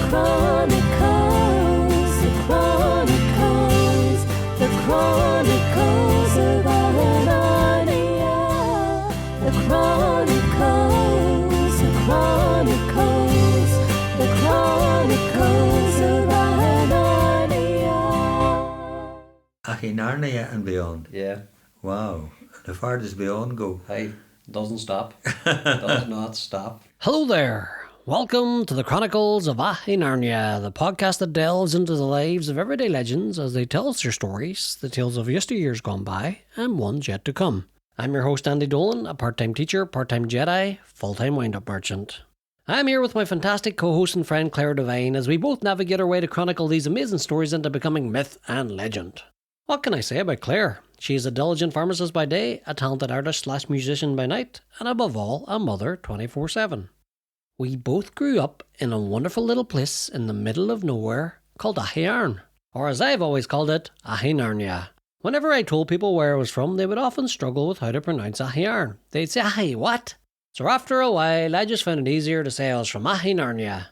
Chronicles of AghyNarnia. The Chronicles of AghyNarnia. AghyNarnia and beyond. Yeah. Wow. The far does beyond go? Hey, doesn't stop. Does not stop. Hello there. Welcome to the Chronicles of AghyNarnia, the podcast that delves into the lives of everyday legends as they tell us their stories, the tales of yesteryears gone by, and ones yet to come. I'm your host Andy Dolan, a part-time teacher, part-time Jedi, full-time wind-up merchant. I'm here with my fantastic co-host and friend Claire Devine as we both navigate our way to chronicle these amazing stories into becoming myth and legend. What can I say about Claire? She is a diligent pharmacist by day, a talented artist/musician by night, and above all, a mother 24/7. We both grew up in a wonderful little place in the middle of nowhere called Aghyaran, or as I've always called it, AghyNarnia. Whenever I told people where I was from, they would often struggle with how to pronounce Aghyaran. They'd say, "Aghy, what?" So after a while, I just found it easier to say I was from AghyNarnia.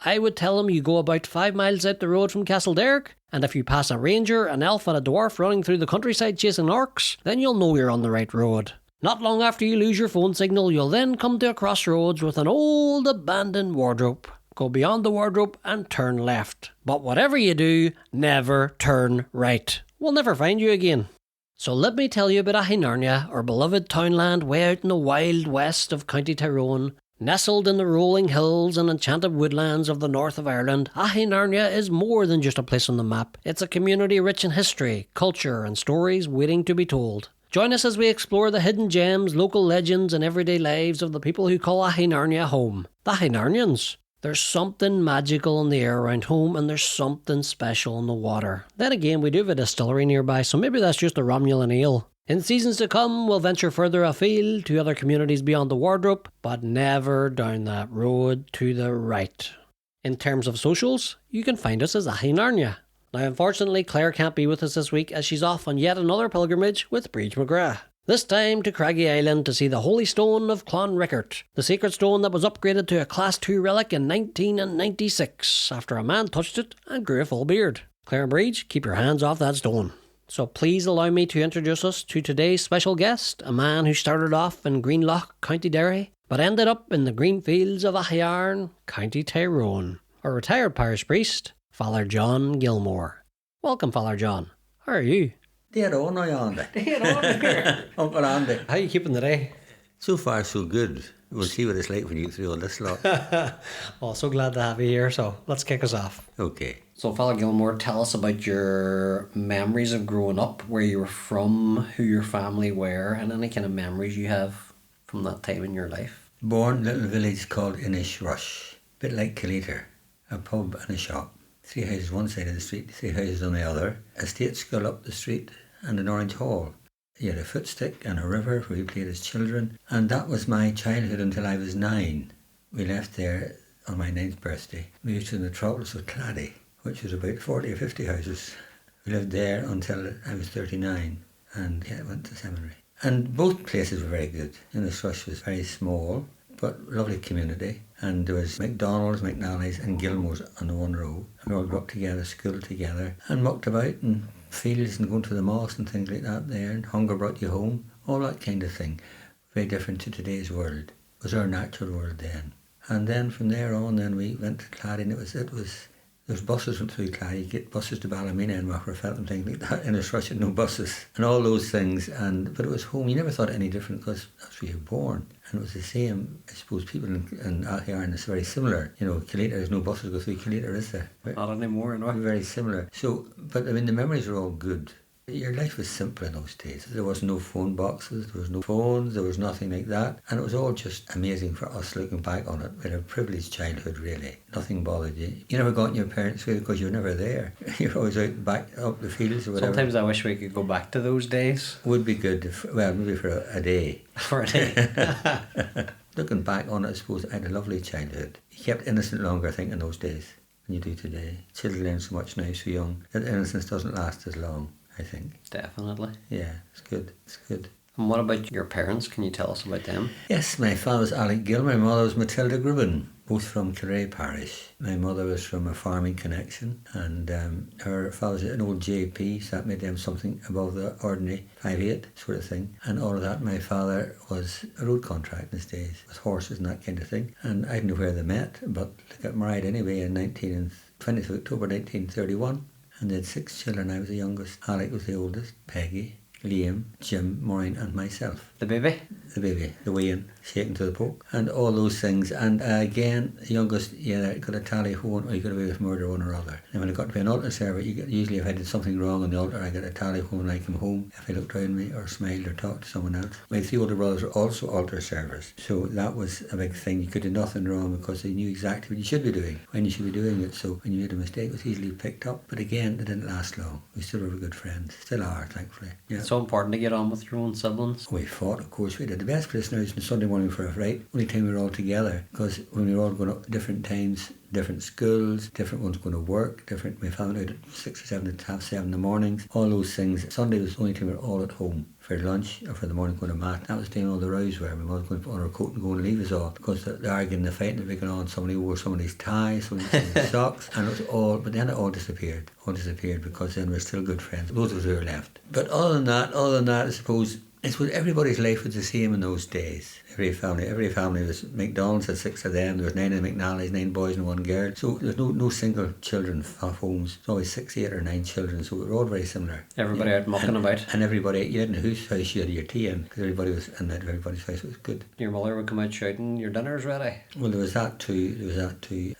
I would tell them you go about 5 miles out the road from Castlederg, and if you pass a ranger, an elf and a dwarf running through the countryside chasing orcs, then you'll know you're on the right road. Not long after you lose your phone signal, you'll then come to a crossroads with an old abandoned wardrobe. Go beyond the wardrobe and turn left. But whatever you do, never turn right. We'll never find you again. So let me tell you about AghyNarnia, our beloved townland way out in the wild west of County Tyrone. Nestled in the rolling hills and enchanted woodlands of the north of Ireland, AghyNarnia is more than just a place on the map. It's a community rich in history, culture and stories waiting to be told. Join us as we explore the hidden gems, local legends and everyday lives of the people who call AghyNarnia home. The AghyNarnians. There's something magical in the air around home and there's something special in the water. Then again, we do have a distillery nearby, so maybe that's just a Romulan ale. In seasons to come, we'll venture further afield to other communities beyond the wardrobe, but never down that road to the right. In terms of socials, you can find us as AghyNarnia. Now unfortunately Claire can't be with us this week as she's off on yet another pilgrimage with Bríd McGrath. This time to Craggy Island to see the Holy Stone of Clonrickert, the sacred stone that was upgraded to a Class 2 relic in 1996 after a man touched it and grew a full beard. Claire and Bríd, keep your hands off that stone. So please allow me to introduce us to today's special guest, a man who started off in Greenlough, County Derry, but ended up in the green fields of Aghyaran, County Tyrone. A retired parish priest, Father John Gilmore. Welcome, Father John. How are you? Dead on, Andy. Dead on here. Uncle Andy. How are you keeping today? So far, so good. We'll see what it's like when you get through all this lot. Well, so glad to have you here, so let's kick us off. Okay. So, Father Gilmore, tell us about your memories of growing up, where you were from, who your family were, and any kind of memories you have from that time in your life. Born in a little village called Inishrush, a bit like Killeator, a pub and a shop. 3 houses one side of the street, 3 houses on the other, a state school up the street, and an orange hall. You had a footstick and a river where we played as children, and that was my childhood until I was 9. We left there on my 9th birthday. We moved to the metropolis of Clady, which was about 40 or 50 houses. We lived there until I was 39 and went to seminary. And both places were very good. Inishrush was very small, but lovely community. And there was McDonald's, McNally's and Gilmore's on the one row. And we all grew up together, schooled together, and mucked about in fields and going to the mosque and things like that there. And hunger brought you home, all that kind of thing. Very different to today's world. It was our natural world then. And then from there on, then we went to Clady, and there was buses went through Clady. You get buses to Ballymena and Macrafelt and things like that. Inishrush had no buses and all those things. But it was home. You never thought any different because that's where you were born. And it was the same. I suppose people in Aghyaran is very similar. You know, Killeator, there's no buses go through Killeator, is there? Not anymore, no. Very similar. So, but I mean, the memories are all good. Your life was simple in those days. There was no phone boxes, there was no phones, there was nothing like that. And it was all just amazing for us looking back on it. We had a privileged childhood, really. Nothing bothered you. You never got in your parents' way because you were never there. You were always out back up the fields or whatever. Sometimes I wish we could go back to those days. Would be good, maybe for a day. For a day. Looking back on it, I suppose I had a lovely childhood. You kept innocent longer, I think, in those days than you do today. Children learn so much now, so young, that innocence doesn't last as long, I think. Definitely. Yeah, it's good. It's good. And what about your parents? Can you tell us about them? Yes, my father was Alec Gilmore, my mother was Matilda Grubben, both from Kilray Parish. My mother was from a farming connection, and her father was an old JP, so that made them something above the ordinary 5'8" sort of thing. And all of that, my father was a road contract in his days, with horses and that kind of thing. And I don't know where they met, but they got married anyway in 20th of October 1931. And they had 6 children. I was the youngest. Alec was the oldest, Peggy, Liam, Jim, Maureen and myself. The baby? The baby, the weigh-in, shaken to the poke, and all those things. And again, the youngest, got a tally home, or you got away with murder, one or other. And when I got to be an altar server, usually if I did something wrong on the altar, I got a tally home when I came home, if I looked around me or smiled or talked to someone else. My 3 older brothers were also altar servers, so that was a big thing. You could do nothing wrong because they knew exactly what you should be doing, when you should be doing it. So when you made a mistake, it was easily picked up. But again, they didn't last long. We still were good friends, still are, thankfully. Yeah. It's so important to get on with your own siblings. We fought, of course we did. The best place now is on Sunday morning for a fright, only time we were all together, because when we were all going up different times, different schools, different ones going to work, different, we found out at 6 or 7 to 7:30 in the mornings, all those things. Sunday was the only time we were all at home for lunch or for the morning going to mat. That was the time all the rows were. My mother was going to put on her coat and go and leave us all, because the arguing, the fighting that was going on, somebody wore somebody's tie, somebody's socks, and it was all, but then it all disappeared because then we're still good friends, those of us who were left. But other than that, I suppose everybody's life was the same in those days. Every family was, McDonald's had 6 of them, there was 9 of the McNally's, 9 boys and 1 girl. So there's no single children of homes. There's always 6, 8 or 9 children, so we were all very similar. Everybody out mucking about. And everybody, you had in a house you had your tea in, because everybody was in everybody's house. It was good. Your mother would come out shouting, your dinner's ready. Well, there was that too.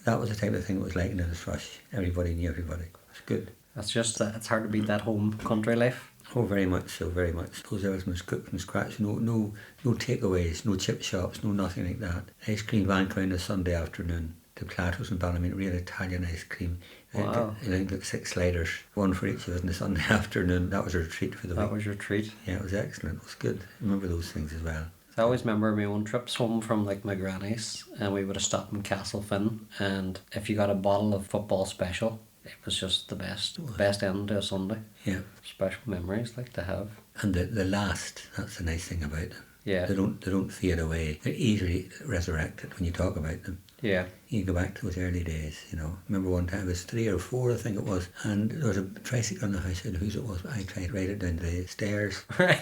That was the type of thing it was like in this rush. Everybody knew everybody. It was good. That's just, it's hard to beat that home country life. Oh, very much so, very much. Suppose everything was cooked from scratch. No takeaways, no chip shops, no nothing like that. Ice cream van came on a Sunday afternoon to Plato's and Ballymena, real Italian ice cream. Wow. I think like 6 sliders, 1 for each of us on the Sunday afternoon. That was our treat for the week. That was your treat. Yeah, it was excellent. It was good. I remember those things as well. I always remember my own trips home from like my granny's, and we would have stopped in Castlefin, and if you got a bottle of football special, it was just the best end to a Sunday. Yeah. Special memories like to have. And the last, that's the nice thing about them. Yeah. They don't fade away. They're easily resurrected when you talk about them. Yeah. You go back to those early days, Remember one time, it was 3 or 4, I think it was, and there was a tricycle in the house, I don't know whose it was, but I tried to ride it down the stairs. Right.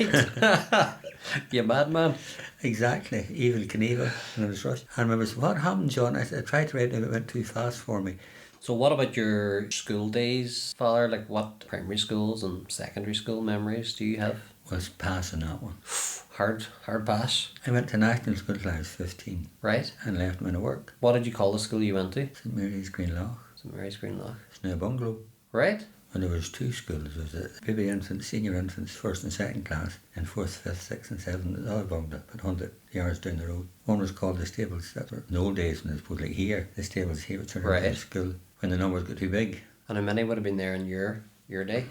You madman. Exactly. Evil Knievel. And I was rushed. I remember, what happened, John? I tried to ride it, it went too fast for me. So what about your school days, Father? Like what primary schools and secondary school memories do you have? Was passing that one. Hard pass. I went to national school till I was 15. Right. And left me to work. What did you call the school you went to? St Mary's Greenlough. St Mary's Greenlough. It's now a bungalow. Right. And there was 2 schools. There was a baby infants, senior infants, 1st and 2nd class, and 4th, 5th, 6th and 7th, the other bungalow, about 100 yards down the road. One was called the stables. That were in the old days when it was like here, the stables here, which are right. School, when the numbers got too big. And how many would have been there in your day?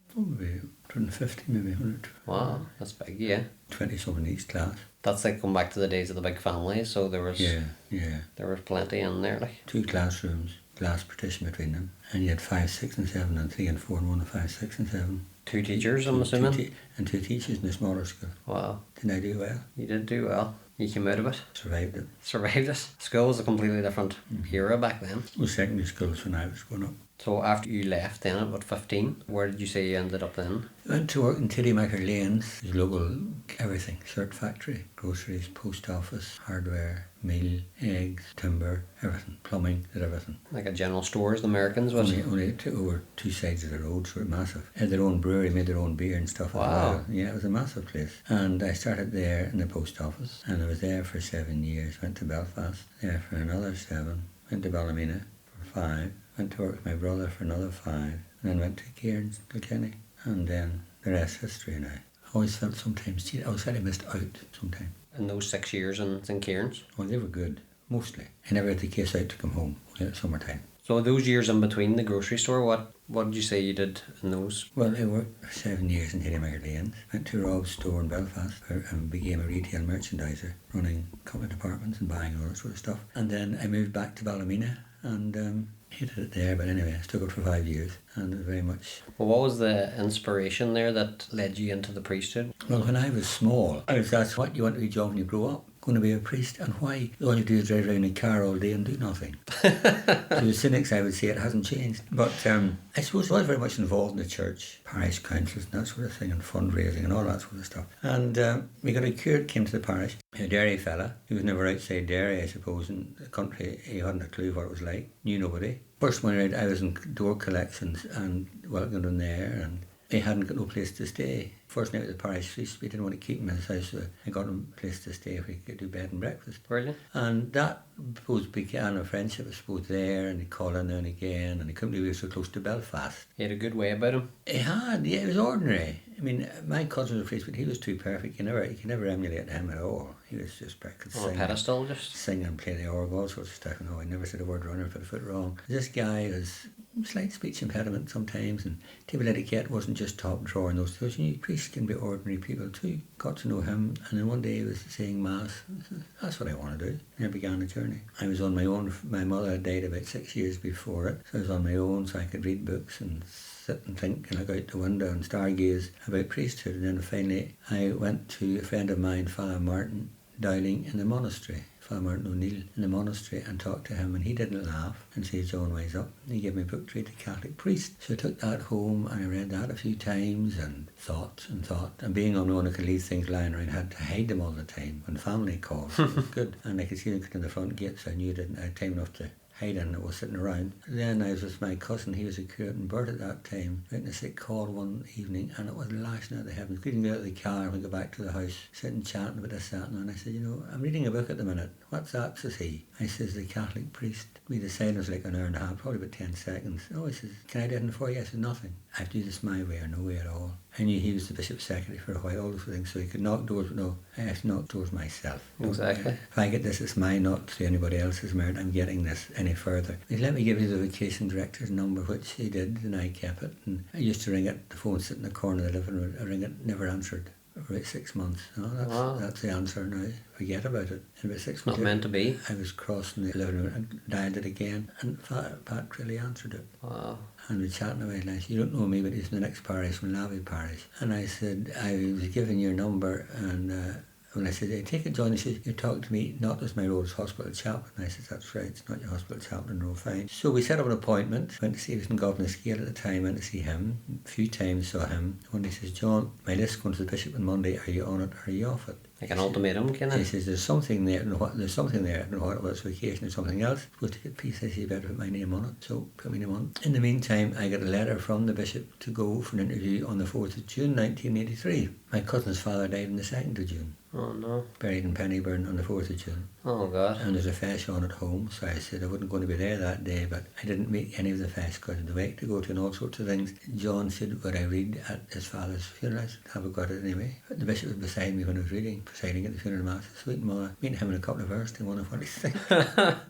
Probably 150, maybe 100. Wow, that's big, yeah. 20 something in each class. That's like going back to the days of the big families, so there was there was plenty in there, like 2 classrooms, glass partition between them, and you had 5, 6 and 7 and 3 and 4 and 1 and 5, 6 and 7. 2 teachers, I'm assuming? And 2 teachers in the smaller school. Wow. Didn't I do well? You did do well. You came out of it. Survived it. Survived it. School was a completely different era back then. It was secondary schools when I was growing up. So after you left then at about 15, where did you say you ended up then? I went to work in Tillymaker Lanes, local everything, shirt factory, groceries, post office, hardware, meal, eggs, timber, everything, plumbing, did everything. Like a general store as the Americans was? Only over 2 sides of the road, so it was massive. Had their own brewery, made their own beer and stuff. Wow. As well. Yeah, it was a massive place. And I started there in the post office, and I was there for 7 years. Went to Belfast, there for another 7. Went to Ballymena for 5. Went to work with my brother for another 5, and then went to Cairns, Kilkenny, and then the rest history now. I always felt sometimes, I was kind of missed out sometimes. In those 6 years in St Cairns? Well, they were good, mostly. I never had the case out to come home, only at summertime. So those years in between the grocery store, what did you say you did in those? Well, I worked for 7 years in Tillymaker Lanes. Went to Rob's store in Belfast and became a retail merchandiser, running a couple of departments and buying all that sort of stuff. And then I moved back to Ballymena and hated it there. But anyway, I stuck it for 5 years, and it was very much. Well, what was the inspiration there that led you into the priesthood? Well, when I was small, I was asked, what do you want to be, John, when you grow up? Going to be a priest, and why? All you do is drive around in a car all day and do nothing. To the cynics, I would say it hasn't changed. But I suppose I was very much involved in the church, parish councils and that sort of thing, and fundraising and all that sort of stuff. And we got a curate came to the parish, a Derry fella. He was never outside Derry, I suppose, in the country. He hadn't a clue what it was like, knew nobody. First one around, I was in door collections and welcomed him there, and he hadn't got no place to stay. First night with the parish priest, we didn't want to keep him in his house, so I got him a place to stay if we could do bed and breakfast. Brilliant. And that, I suppose, began a friendship, I suppose, there, and he'd call in now and again, and he couldn't believe we were so close to Belfast. He had a good way about him. He had, yeah, it was ordinary. I mean, my cousin was a priest, but he was too perfect. You could never emulate him at all. He was just perfect. On a pedestal, just. Sing and play the organ, all sorts of stuff. No, I never said a word wrong or put a foot wrong. This guy was slight speech impediment sometimes, and table etiquette wasn't just top drawer in those days. You know, priests can be ordinary people too. Got to know him, and then one day he was saying mass. I said, that's what I want to do. And I began the journey. I was on my own. My mother had died about 6 years before it, so I was on my own, so I could read books and sit and think and look out the window and stargaze about priesthood. And then finally I went to a friend of mine, Father Martin Dowling, in the monastery, Father Martin O'Neill, in the monastery, and talked to him, and he didn't laugh and say, John, wise up. And he gave me a book to read, The Catholic Priest. So I took that home and I read that a few times and thought. And being on my own, I could leave things lying around. I had to hide them all the time when family called. It was good. And I could see them coming in the front gate, so I knew I had time enough to hide in that was sitting around. Then I was with my cousin, he was a curate in Burt at that time, went in a sick call one evening, and it was lashing out of the heavens. Couldn't get out of the car and we go back to the house, sitting chatting about this, that, and I said, I'm reading a book at the minute. What's that? Says he. I says, The Catholic Priest. We the silence like an hour and a half, probably about 10 seconds. Oh, he says, can I do anything for you? I said, nothing. I have to do this my way or no way at all. I knew he was the bishop's secretary for a while, all those things, so he could knock doors, but no, I have to knock doors myself. Exactly. If I get this, it's mine, not to anybody else's merit. I'm getting this any further. He let me give you the vacation director's number, which he did, and I kept it. And I used to ring it, the phone sitting in the corner of the living room, I ring it, never answered. For about 6 months. That's the answer now. Forget about it. In about 6 months. Not meant to be. I was crossing the living room and dialed it again, and Pat really answered it. Wow. And we were chatting about it. You don't know me, but he's in the next parish, from Lavey Parish. And I said, I was given your number, and when I said, I take it, John, he says, you talk to me not as my role as hospital chaplain. I said, that's right, it's not your hospital chaplain role, fine. So we set up an appointment, went to see, he was in Governor Scale at the time, went to see him, a few times saw him. One day he says, John, my list's going to the bishop on Monday, are you on it or are you off it? Like an ultimatum, can I? He says, there's something there, I don't know what it was, vacation or something else. Go to get peace, I say, you better put my name on it. So put my name on it. In the meantime, I got a letter from the bishop to go for an interview on the 4th of June 1983. My cousin's father died on the 2nd of June. Oh no. Buried in Pennyburn on the 4th of June. Oh God. And there's a fesh on at home, so I said I wasn't going to be there that day, but I didn't meet any of the fesh because I had the wake to go to and all sorts of things. John said, would I read at his father's funeral? I said, have I got it anyway? But the bishop was beside me when I was reading, presiding at the funeral mass. Sweet mother, meeting him in a couple of hours to one of what he said.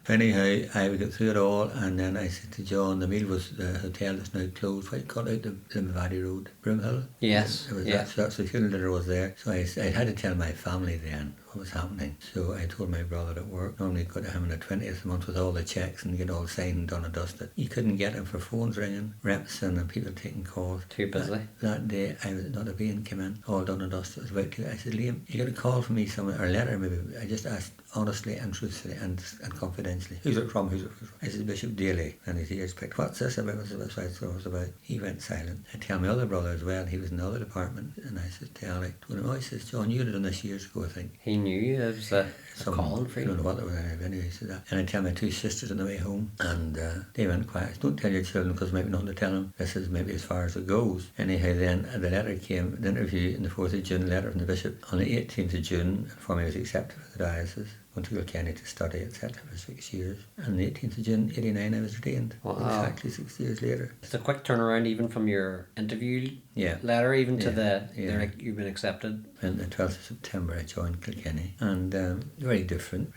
Anyhow, I got through it all, and then I said to John, the meal was the hotel that's now closed, what you call out the Limavady Road, Broomhill. Yes. That's the funeral dinner was there. So I had to tell my family then what was happening. So I told my brother at work, normally go to him on the 20th of the month with all the checks and get all signed and done and dusted. You couldn't get him for phones ringing, reps and people taking calls. Too busy. That day I was not a being came in, all done and dusted. I was about to, I said, Liam, you got a call from me somewhere, or a letter maybe. I just asked honestly and truthfully and confidentially, who's it from? I said, Bishop Daly. And his ears picked, what's this about? What's it about? He went silent. I tell my other brother as well, he was in the other department, and I said to Alec, he says, John, you had done this years ago, I think. He knew it was a calling for you. I don't know what they were anyway, he said that. And I tell my two sisters on the way home, and they went quiet. Don't tell your children, because maybe nothing to tell them. This is maybe as far as it goes. Anyhow, then the letter came, the interview in the 4th of June, letter from the bishop. On the 18th of June, for me was accepted for the diocese. Went to Kilkenny to study, etc. for 6 years. And the 18th of June, 89, I was ordained. Wow. Exactly 6 years later. It's a quick turnaround even from your interview letter, even to you've been accepted. And the 12th of September I joined Kilkenny. And very different,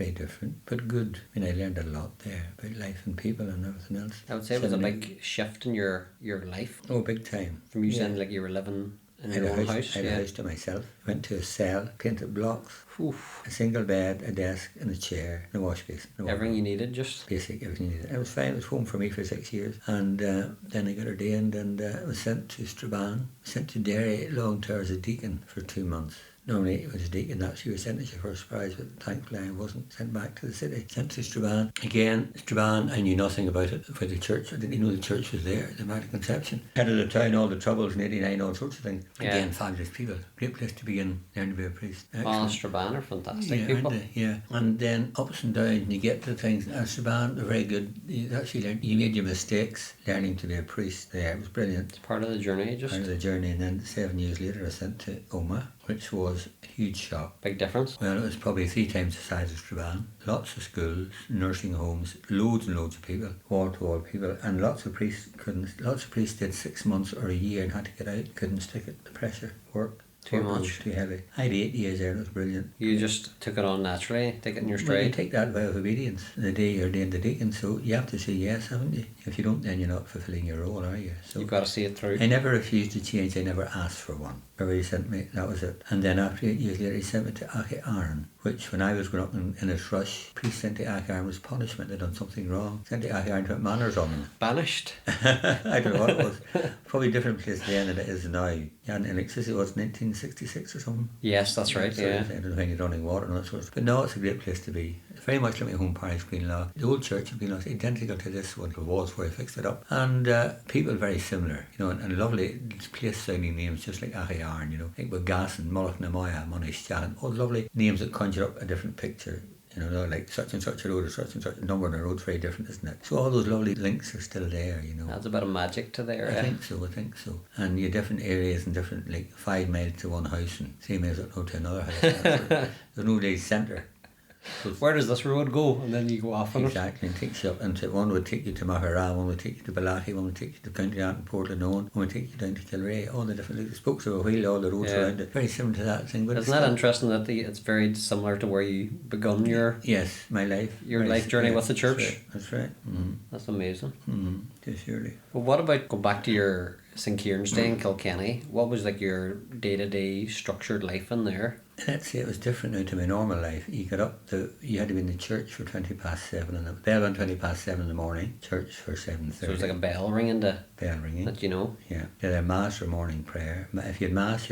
but good. I mean, I learned a lot there about life and people and everything else. I would say it was a big shift in your life. Oh, big time. From you saying like you were living In your own house, I had yeah. a house to myself. Went to a cell, painted blocks, Oof. a single bed, a desk, and a chair, and a wash basin. Everything you needed, just. Basic, everything you needed. It was fine. It was home for me for 6 years. And then I got ordained and was sent to Strabane, sent to Derry long term as a deacon for 2 months. Normally it was a deacon, that's you were sent as your first prize, but thankfully I wasn't sent back to the city. Sent to Strabane. Again, Strabane, I knew nothing about it. For the church, I didn't even know the church was there, the Immaculate Conception. Head of the town, all the troubles in 89, all sorts of things. Yeah. Again, fabulous people. Great place to begin, learn to be a priest. Oh, Strabane are fantastic Yeah, people. aren't they? Yeah, and then ups and downs, and you get to things. And Strabane, they're very good. You actually learned, you made your mistakes learning to be a priest there. It was brilliant. It's part of the journey, just. Part of the journey, and then 7 years later, I was sent to Omagh, which was a huge shock. Big difference. Well, it was probably 3 times the size of Strabane. Lots of schools, nursing homes, loads and loads of people, wall-to-wall people, and lots of priests couldn't. Lots of priests did 6 months or a year and had to get out. Couldn't stick it. The pressure, work. Too Work was much. too heavy. I had 8 years there, and it was brilliant. You just took it on naturally, take it in your Well, you stride. take that vow of obedience the day you're ordained the deacon, so you have to say yes, haven't you? If you don't, then you're not fulfilling your role, are you? So You've got to see it through. I never refused to change. I never asked for one. Wherever he sent me, that was it. And then after 8 years later, he sent me to Aghyaran, which when I was growing up in its rush, priest sent to Aghyaran was punishment. They'd done something wrong. Sent to Aghyaran to put manners on them. Banished. I don't know what it was. Probably a different place then than it is now. Yeah, and electricity was 1966 or something. Yes, that's right, So yeah. I don't know any running water and all that sort of stuff. But no, it's a great place to be. It's very much like my home parish, Greenlough. The old church of Greenlough is identical to this one. It was where I fixed it up. And people very similar, you know, and lovely place sounding names just like Aghyaran, you know, like Bagassan, Mullach na Moya, Monishchan, all lovely names that conjure up a different picture. You know, like such and such a road or such and such a number on a road's very different, isn't it? So all those lovely links are still there, you know. Adds a bit of magic to there, I eh? think so. And you have different areas and different, like 5 miles to one house and 3 miles up to another house. There's no day centre. So Where does this road go? And then you go off on it. exactly, and takes you up into, one would take you to Mahara, one would take you to Balachi, one would take you to County Ant and Portland, one would take you down to Kilrea, all the different little spokes of a wheel, all the roads Yeah. around it. Very similar to that thing. But Isn't that interesting that it's very similar to where you begun your Yes, my life. Your life journey with the church? That's right. Mm-hmm. That's amazing. Mm-hmm. Just surely. Well, what about go back to your St. Kieran's Day in Kilkenny? What was like your day-to-day structured life in there? Let's say it was different now to my normal life. You got up, you had to be in the church for 7:20, and the bell went 7:20 in the morning, church for 7:30. So it was like a bell ringing to bell ringing. that, you know. Yeah. You had a mass or morning prayer. If you had mass,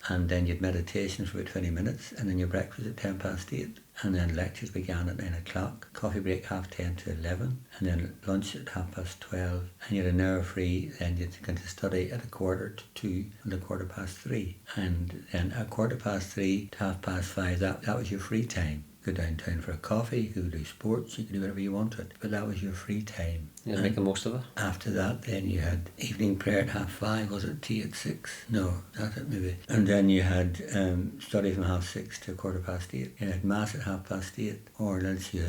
and then you had meditation for about 20 minutes, and then your breakfast at 8:10. And then lectures began at 9 o'clock, coffee break 10:30 to 11, and then lunch at 12:30, and you had an hour free, then you'd go to study at 1:45 and 3:15. And then at 3:15 to 5:30, that was your free time. Go downtown for a coffee, you could do sports, you could do whatever you wanted, but that was your free time. You had to make the most of it. After that, then you had evening prayer at 5:30. Was it tea at 6? No, that's it maybe. And then you had study from 6:30 to 8:15. You had mass at 8:30, or else you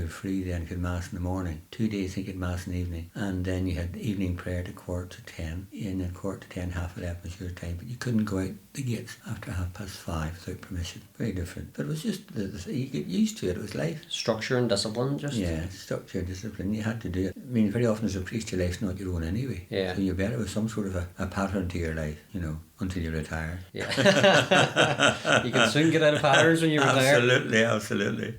had free then if you had mass in the morning. 2 days I think you had mass in the evening, and then you had evening prayer at 9:45, and then 9:45, 11:30 was your time. But you couldn't go out the gates after 5:30 without permission. Very different. But it was just you get used to it. It was life. Structure and discipline, just. Yeah, structure, discipline. You had to do it. I mean, very often as a priest, your life's not your own anyway. Yeah. So you're better with some sort of a pattern to your life, you know, until you retire. Yeah. You can soon get out of patterns when you retire. Absolutely.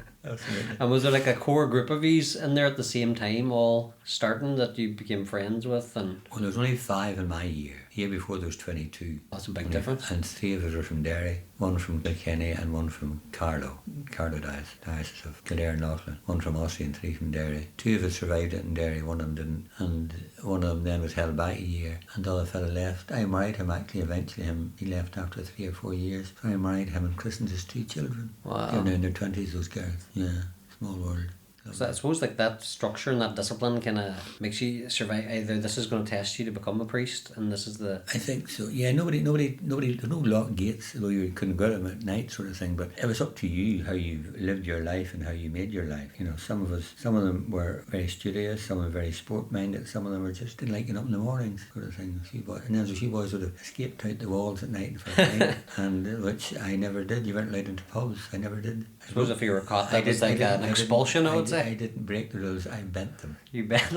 And was there like a core group of yous in there at the same time, all starting, that you became friends with? And Well, there was only 5 in my year. The year before there was 22. that's a big difference. And 3 of us were from Derry, 1 from Kilkenny and 1 from Carlow Diocese of Kildare and Laughlin. 1 from Ossie and 3 from Derry. 2 of us survived it in Derry, 1 of them didn't. And 1 of them then was held back a year, and the other fellow left. I married him actually eventually. He left after 3 or 4 years. So I married him and christened his 2 children. Wow. They're now in their 20s, those girls. Yeah, small world. So I suppose like that structure and that discipline kind of makes you survive. Either this is going to test you to become a priest, and this is the... I think so. Yeah, nobody. There's no locked gates, although you couldn't go at them at night, sort of thing. But it was up to you how you lived your life and how you made your life. You know, some of them were very studious, some were very sport minded, some of them were just didn't like getting up in the mornings, sort of thing. And then a few boys would have escaped out the walls at night for a night, and which I never did. You weren't allowed into pubs. I never did. I suppose if you were caught, that was like an expulsion, I would say. say? I didn't break the rules, I bent them. You bet.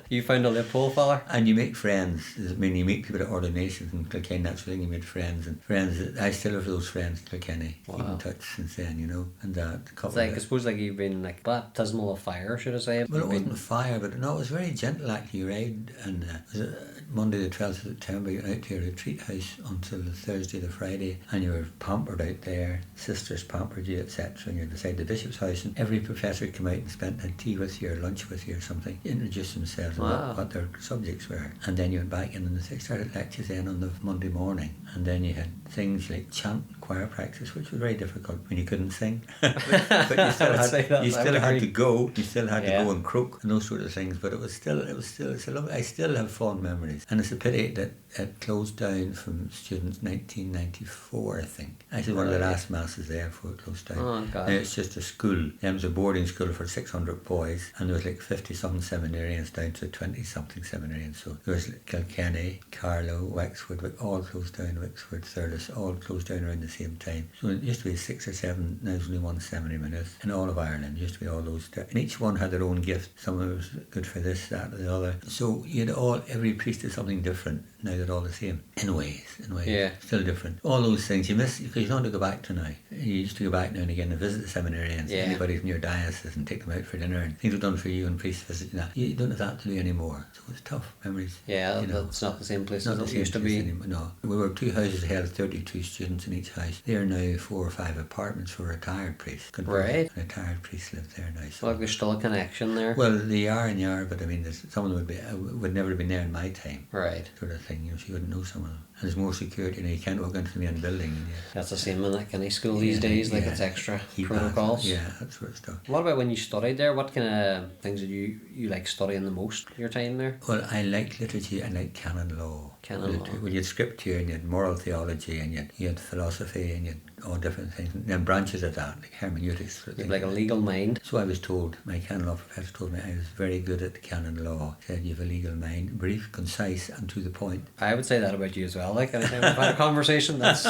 You found a loophole, fella. And you make friends. I mean, you meet people at ordinations and Kilkenny, that's the thing, you made friends. And friends, I still have those friends in Kilkenny. Wow. Keep in touch since then, you know. And a couple It's like, of I suppose like you've been like baptismal of fire, should I say? Well, it You've been- wasn't fire, but no, it was very gentle actually. You ride, and was it Monday the 12th of September, you went out to your retreat house until the Thursday, the Friday, and you were pampered out there. Sisters pampered you, etc. And you're beside the bishop's house, and every professor came out and had tea with you or lunch with you or something. Introduced themselves and Wow. what their subjects were, and then you went back in, and they started lectures then on the Monday morning, and then you had things like chant, choir practice, which was very difficult when you couldn't sing. but you still I would say that. you I still would had agree. to go. You still had Yeah. to go and croak and those sort of things. But it's a lovely. I still have fond memories, and it's a pity that it closed down from students 1994, I think. I did one of the Right. last masses there before it closed down. Oh, God. Now it's just a school. It was a boarding school for 600 boys, and there was like 50-something seminarians down to 20-something seminarians. So there was Kilkenny, Carlow, Wexford, all closed down. Wexford, Thurles, all closed down around the same time. So it used to be 6 or 7. Now there's only one seminary Maynooth in all of Ireland. It used to be all those, and each one had their own gift. Some of it was good for this, that, or the other. So you had every priest did something different. Now they're all the same in ways. Yeah. Still different. All those things you miss because you don't want to go back to now. You used to go back now and again and visit the seminarians, Yeah. anybody from your diocese, and take them out for dinner and things were done for you and priests visit you. You don't have that to do anymore. So it's tough memories. Yeah, you know. that's not the same place Not as the it same used to place be. anymore. No, we were 2 houses ahead of 32 students in each house. They are now 4 or 5 apartments for retired priests. Right. Retired priests live there now. So. Like there's still a connection there. Well, they are and they are, but I mean, some of them would never have been there in my time, Right. sort of thing. You know, so you wouldn't know some of them. And there's more security. You know, you can't walk into the main building. And That's the same in like any school these days, like yeah. it's extra Keep protocols. Yeah, that sort of stuff. What about when you studied there? What kind of things did you like studying the most your time there? Well, I like liturgy. I like canon law. Canon law. Well, you had scripture and you had moral theology and you had philosophy and you had all different things. And then branches of that, like hermeneutics. Sort of You thing. have like a legal mind. So I was told, my canon law professor told me I was very good at canon law. He said, you have a legal mind, brief, concise and to the point. I would say that about you as well. Like anytime we've had a conversation, that's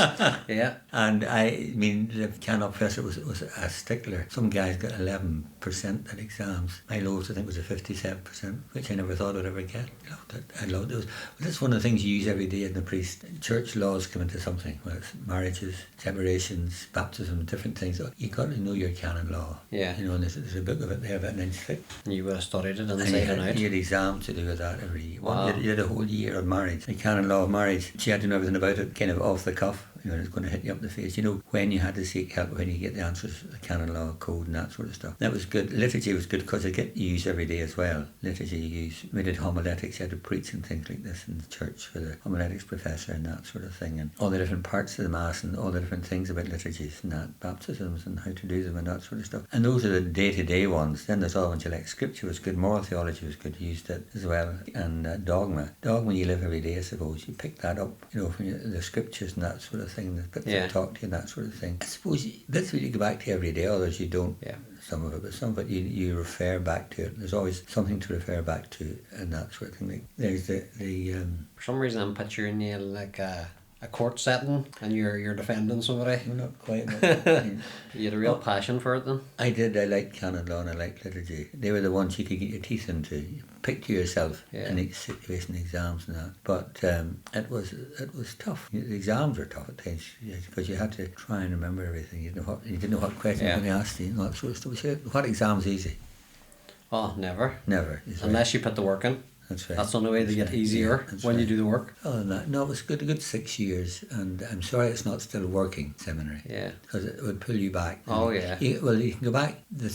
yeah. And I mean, the canon law professor was a stickler. Some guys got 11% at exams. My lowest, I think, was a 57%, which I never thought I'd ever get. I loved it. But that's one of the things you use every day in the priest. Church laws come into something, whether it's marriages, separations, baptism, different things. You've got to know your canon law. Yeah. You know, and there's a book of it there about an inch thick. You would have studied it And inside and out. you had exams to do with that every year. Wow. You had a whole year of marriage. The canon law of marriage, she had to know everything about it, kind of off the cuff. You know, it's going to hit you up the face. You know when you had to seek help, when you get the answers, the canon law code and that sort of stuff. That was good. Liturgy was good because it get used every day as well. Liturgy you use. We did homiletics, you had to preach and things like this in the church for the homiletics professor and that sort of thing. And all the different parts of the Mass and all the different things about liturgies and that, baptisms and how to do them and that sort of stuff. And those are the day-to-day ones. Then there's all ones you like. Scripture was good, moral theology was good, you used it as well. And dogma. Dogma you live every day, I suppose. You pick that up, you know, from the scriptures and that sort of thing, the bits Yeah. that talk to you and that sort of thing. I suppose bits that you go back to every day, others you don't. Yeah. Some of it, but some of it you refer back to it. There's always something to refer back to and that sort of thing. Like there's the For some reason, I'm picturing you like a court setting and you're defending somebody. well, not quite. You had a real passion for it then. I did. I liked canon law and I liked liturgy. They were the ones you could get your teeth into. You pick to yourself Yeah. in each situation, exams and that. But it was tough. The exams were tough at times because you had to try and remember everything. You didn't know what questions Yeah. were going to ask you and all that sort of stuff. So what exam's easy? Oh, never. Never. Is right. Unless you put the work in. That's right. That's the only way they get right. easier Yeah, that's when you right. do the work. Other than that, no, it was good. A good 6 years, and I'm sorry it's not still working. Seminary. Yeah. Because it would pull you back. Oh, yeah. You can go back the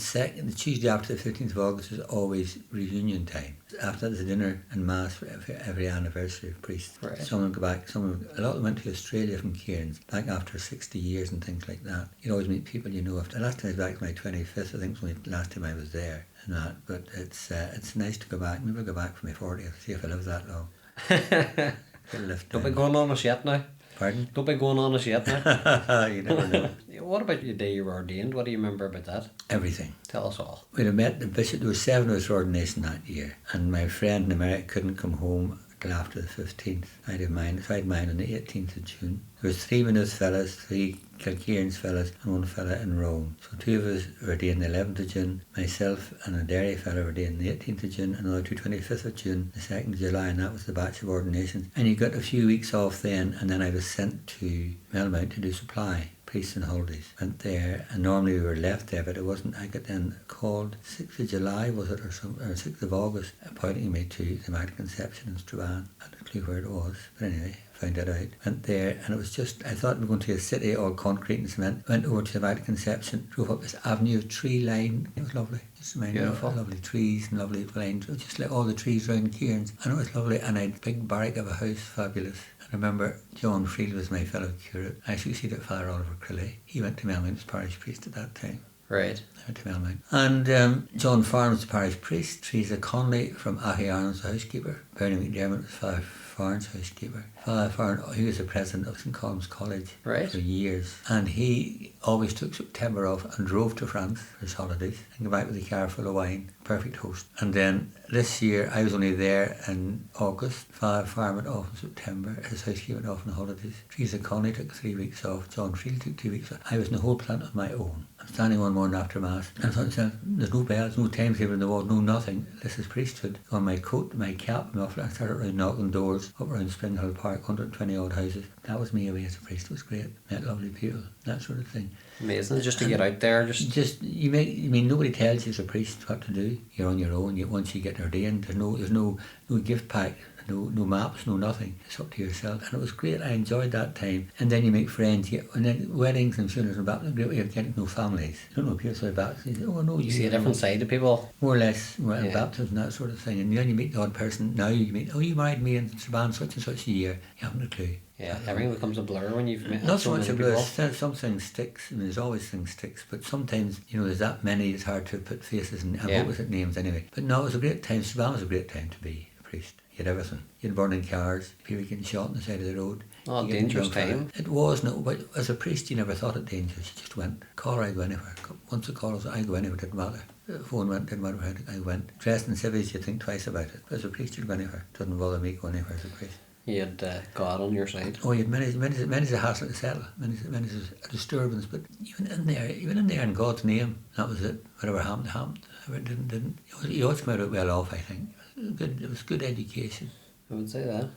Tuesday after the 15th of August is always reunion time. After there's a dinner and mass for every anniversary of priests. Right. Some of them go back. A lot of them went to Australia from Cairns, back after 60 years and things like that. You'd always meet people you know. After last time I was back, my 25th, I think was the last time I was there. And that, but it's nice to go back. Maybe I'll go back for my 40th, see if I live that long. Get a lift Don't be down. going on us yet now. Pardon? Don't be going on us yet now. You never know. What about the day you were ordained? What do you remember about that? Everything. Tell us all. We'd have met the bishop. There were 7 of us for ordination that year, and my friend in America couldn't come home till after the 15th. I had mine on the 18th of June. There was 3 Maynooth fellas, 3 Kilkieran's fellas and one fella in Rome. So two of us were ordained the 11th of June, myself and a Derry fella were ordained the 18th of June, another two 25th of June, the 2nd of July, and that was the batch of ordinations. And you got a few weeks off then, and then I was sent to Melmount to do supply. Priests and holidays. Went there, and normally we were left there, but it wasn't. I got then called 6th of July, was it, or 6th of August, appointing me to the Immaculate Conception in Strabane. I had no clue where it was, but anyway, found it out. Went there, and it was just, I thought we were going to a city, all concrete and cement. Went over to the Immaculate Conception, drove up this avenue of tree line. It was lovely. Just reminded me of lovely trees and lovely lines, just like all the trees around Kieran's. And it was lovely, and I had a big barrack of a house, fabulous. I remember John Friel was my fellow curate. I succeeded Father Oliver Crilley. He went to Melmount as parish priest at that time. Right. I went to Melmount. And John Farn was the parish priest. Teresa Conley from Aghyaran was the housekeeper. Bernie McDermott was Father Farn's housekeeper. Father Farn, he was the president of St Colum's College for years. And he always took September off and drove to France for his holidays and came back with a car full of wine. Perfect host. And then this year, I was only there in August. Father Farn went off in September. His housekeeper went off on holidays. Teresa Conley took 3 weeks off. John Friel took 2 weeks off. I was in the whole plant on my own. I'm standing one morning after Mass, and I thought to myself, there's no bells, no timetable in the wall, no nothing. This is priesthood. On my coat, my cap, my muffler, I started around knocking doors up around Spring Hill Park, 120 odd houses. That was me away as a priest. It was great. Met lovely people, that sort of thing. Amazing, just to get out there. Nobody tells you as a priest what to do. You're on your own. Once you get ordained, there's no gift pack. No maps, no nothing. It's up to yourself. And it was great. I enjoyed that time. And then you make friends. And then weddings and funerals and baptisms, a great way of getting to know families. You don't know people say baptisms. Oh, no. You see a different side of people. More or less. Baptisms and that sort of thing. And then you meet the odd person. Now you meet, you married me in Strabane such and such a year. You haven't a clue. Yeah, everything becomes a blur when you've met not so so much a many blur. people. Something sticks. I mean, there's always things sticks. But sometimes, there's that many, it's hard to put faces and what was it names anyway. But no, it was a great time. Strabane was a great time to be a priest. You had everything. You had burning cars, people getting shot on the side of the road. Oh, dangerous time. It was, no, but as a priest you never thought it dangerous. You just went. Call, I'd go anywhere. Once a call was, I'd go anywhere, didn't matter. The phone went, didn't matter where I went. Dressed in civvies, you'd think twice about it. But as a priest you'd go anywhere. Doesn't bother me going anywhere as a priest. You had God on your side. Oh, you had many's a hassle to settle, many's a disturbance, but even in there in God's name, that was it. Whatever happened. Whatever didn't. You always come out well off, I think. It was good education. I would say that.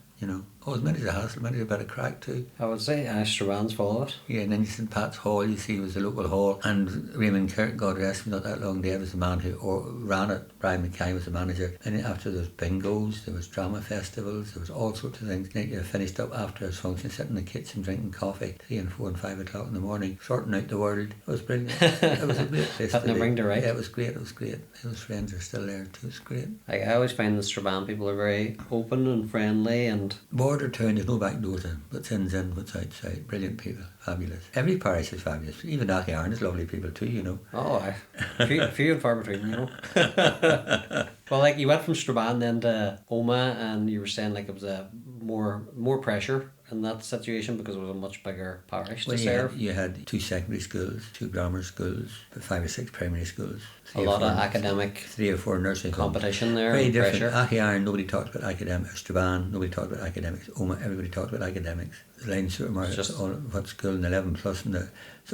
Many's a hassle, many's a bit of crack too. I would say Strabane's full of it. Yeah, and then St Pat's Hall, you see, was the local hall, and Raymond Kirk, God rest him, not that long dead, was the man who ran it. Brian Mackay was the manager. And after there was bingos, there was drama festivals, there was all sorts of things. Then you finished up after his function, sitting in the kitchen drinking coffee, 3 and 4 and 5 o'clock in the morning, sorting out the world. It was brilliant. It was a great place to bring to right. Yeah, it was great. Those friends are still there too. It's great. I always find the Strabane people are very open and friendly and... Border town, there's no back doors in. What's in's in, what's outside. Brilliant people. Fabulous. Every parish is fabulous. Even Aghyaran is lovely people too, Oh, few and far between, Well, like you went from Strabane then to Omagh, and you were saying like it was a more pressure in that situation because it was a much bigger parish to serve. You had 2 secondary schools, 2 grammar schools, 5 or 6 primary schools. A lot of academic 3 or 4 nursery competition there. Very different. Pressure. Aghyaran, nobody talked about academics. Strabane, nobody talked about academics. Omagh, everybody talked about academics. The line supermarket, what school in 11 plus in the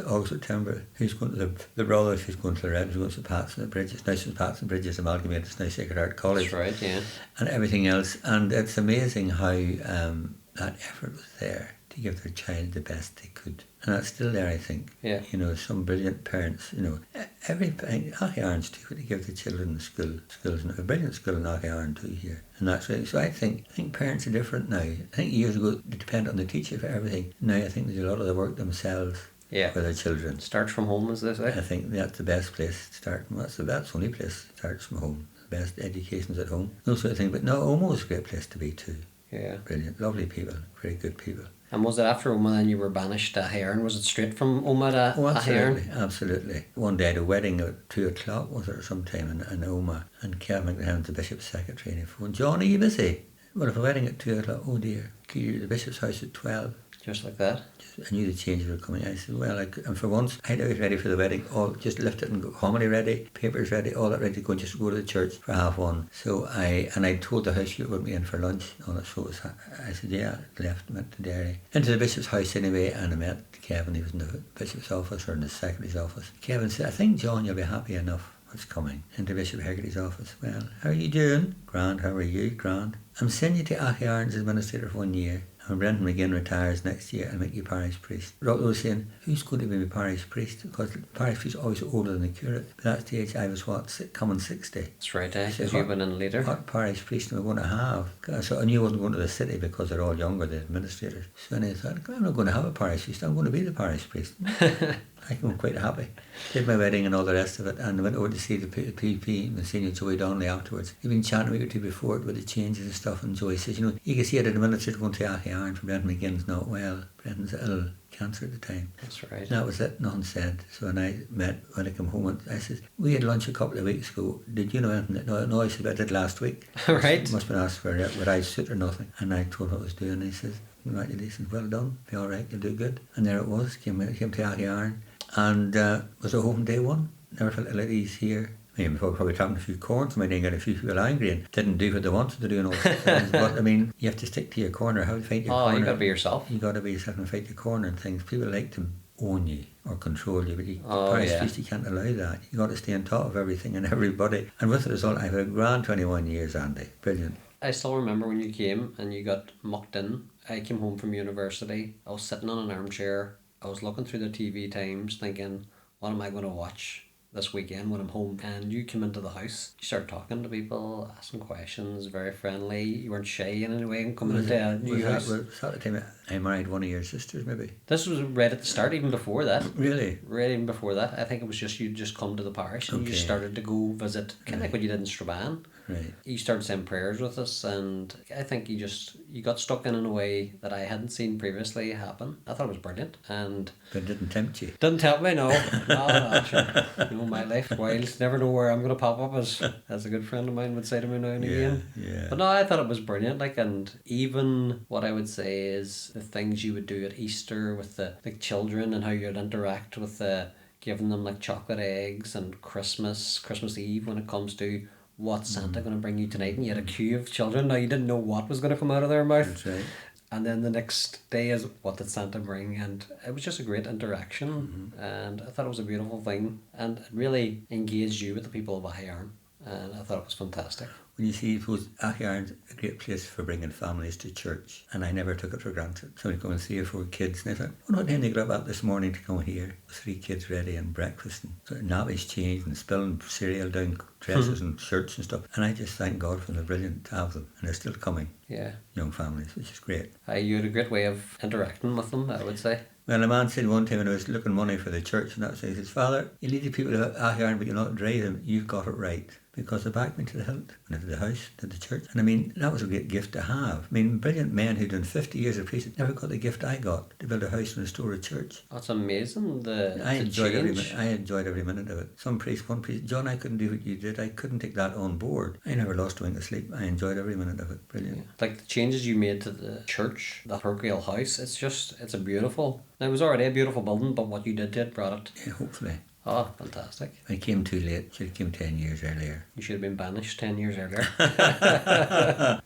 August, September. Who's going to the brothers, who's going to the Rebs, who's going to St Pat's and the Bridges. Now St Pat's and Bridges amalgamated, it's now Sacred Heart College. That's right, yeah. And everything else. And it's amazing how that effort was there to give their child the best they could. And that's still there, I think. Yeah. Some brilliant parents, Aghyaran's too, to give the children the schools, and a brilliant school in Aghyaran too here. And that's right. So I think parents are different now. I think years ago they depended on the teacher for everything. Now I think they do a lot of the work themselves for their children. Starts from home, as they say. I think that's the best place to start. That's the only place that starts from home. The best education's at home. Those sort of things. But no, Omagh was a great place to be too. Yeah. Brilliant. Lovely people. Very good people. And was it after Omagh then you were banished to Aghyaran? Was it straight from Omagh to Aghyaran? Absolutely. One day at a wedding at 2 o'clock, was it, or sometime in Omagh, and Kevin McLaren, the bishop's secretary, and he phoned, John, are you busy? Well, if a wedding at 2 o'clock, oh dear. The bishop's house at 12. Just like that. I knew the changes were coming. I said, well, and for once, I was ready for the wedding. All just lift it and go, homily ready, papers ready, all that ready to go and just go to the church for 1:30. So I told the housekeeper would me in for lunch. And so it was, I said, yeah, left, went to Derry. Into the bishop's house anyway, and I met Kevin. He was in the bishop's office or in the secretary's office. Kevin said, I think, John, you'll be happy enough. What's coming? Into Bishop Hegarty's office. Well, how are you doing? Grand, how are you? Grand. I'm sending you to Aghyaran as administrator for 1 year. When Brendan McGinn retires next year, I'll make you parish priest. Rocklow was saying, who's going to be my parish priest? Because the parish priest is always older than the curate. But at that stage, I was, coming 60. That's right, because you've been in later. What parish priest am I going to have? So I knew I wasn't going to the city because they're all younger, the administrators. So I thought, I'm not going to have a parish priest, I'm going to be the parish priest. I'm quite happy. Did my wedding and all the rest of it, and I went over to see the PP and Senior Joey Donnelly afterwards. He'd been chatting a week or two before it with the changes and stuff, and Joey says, you can see it in the administrator going to Aghyaran for Brendan McGinn's not well. Brendan's ill, cancer at the time. That's right. And that was it, nothing said. So when I came home, and I said, we had lunch a couple of weeks ago. Did you know anything? No, I said, I did last week. Right. Must have been asked for it, would I suit or nothing? And I told him what I was doing, and he says, congratulations, well done, be all right, you'll do good. And there it was, came to Aghyaran. And was at home day one. Never felt like ease here. I mean, before probably tapping a few corns, I mean, got a few people angry and didn't do what they wanted to do and all sorts of things. But I mean, you have to stick to your corner. How to fight your corner? You got to be yourself. You got to be yourself and fight your corner and things. People like to own you or control you, but parish priest, you can't allow that. You got to stay on top of everything and everybody. And with the result, I've had a grand 21 years, Andy. Brilliant. I still remember when you came and you got mucked in. I came home from university. I was sitting on an armchair. I was looking through the TV times thinking, what am I going to watch this weekend when I'm home? And you came into the house, you started talking to people, asking questions, very friendly. You weren't shy in any way and coming into a new house. Was that the time I married one of your sisters, maybe? This was right at the start, even before that. Really? Right even before that. I think it was just you just come to the parish and you started to go visit, kind of like what you did in Strabane. Right. You started saying prayers with us, and I think you got stuck in a way that I hadn't seen previously happen. I thought it was brilliant, and but it didn't tempt you. Didn't tempt me, no. No, sure. My life wild. Never know where I'm going to pop up, as a good friend of mine would say to me now and again. Yeah. But no, I thought it was brilliant. And even what I would say is the things you would do at Easter with the children and how you'd interact with giving them like chocolate eggs, and Christmas Eve when it comes to what's Santa going to bring you tonight, and you had a queue of children. Now you didn't know what was going to come out of their mouth. That's right. And then the next day is, what did Santa bring? And it was just a great interaction, and I thought it was a beautiful thing, and it really engaged you with the people of Aghyaran, and I thought it was fantastic. When you see, Aghyaran's a great place for bringing families to church, and I never took it for granted. Somebody come and 3 or 4 kids, and I thought, what time they got up this morning to come here? 3 kids ready and breakfast, and sort of nappies changed, and spilling cereal down dresses and shirts and stuff. And I just thank God for the brilliant to have them, and they're still coming. Yeah. Young families, which is great. You had a great way of interacting with them, I would say. Well, a man said one time when I was looking money for the church, and that, he says, Father, you lead the people to Aghyaran, but you're not drive them. You've got it right. Because they backed me to the hilt, and to the house, to the church. And I mean, that was a great gift to have. I mean, brilliant men who'd done 50 years of priesthood never got the gift I got, to build a house and restore a church. That's amazing, I enjoyed every minute of it. One priest, John, I couldn't do what you did. I couldn't take that on board. I never lost a wink of sleep. I enjoyed every minute of it. Brilliant. Yeah. Like the changes you made to the church, the parochial house, it's a beautiful... Now, it was already a beautiful building, but what you did to it brought it... Yeah, hopefully. Oh, fantastic. I came too late. Should have came 10 years earlier. You should have been banished 10 years earlier. Well,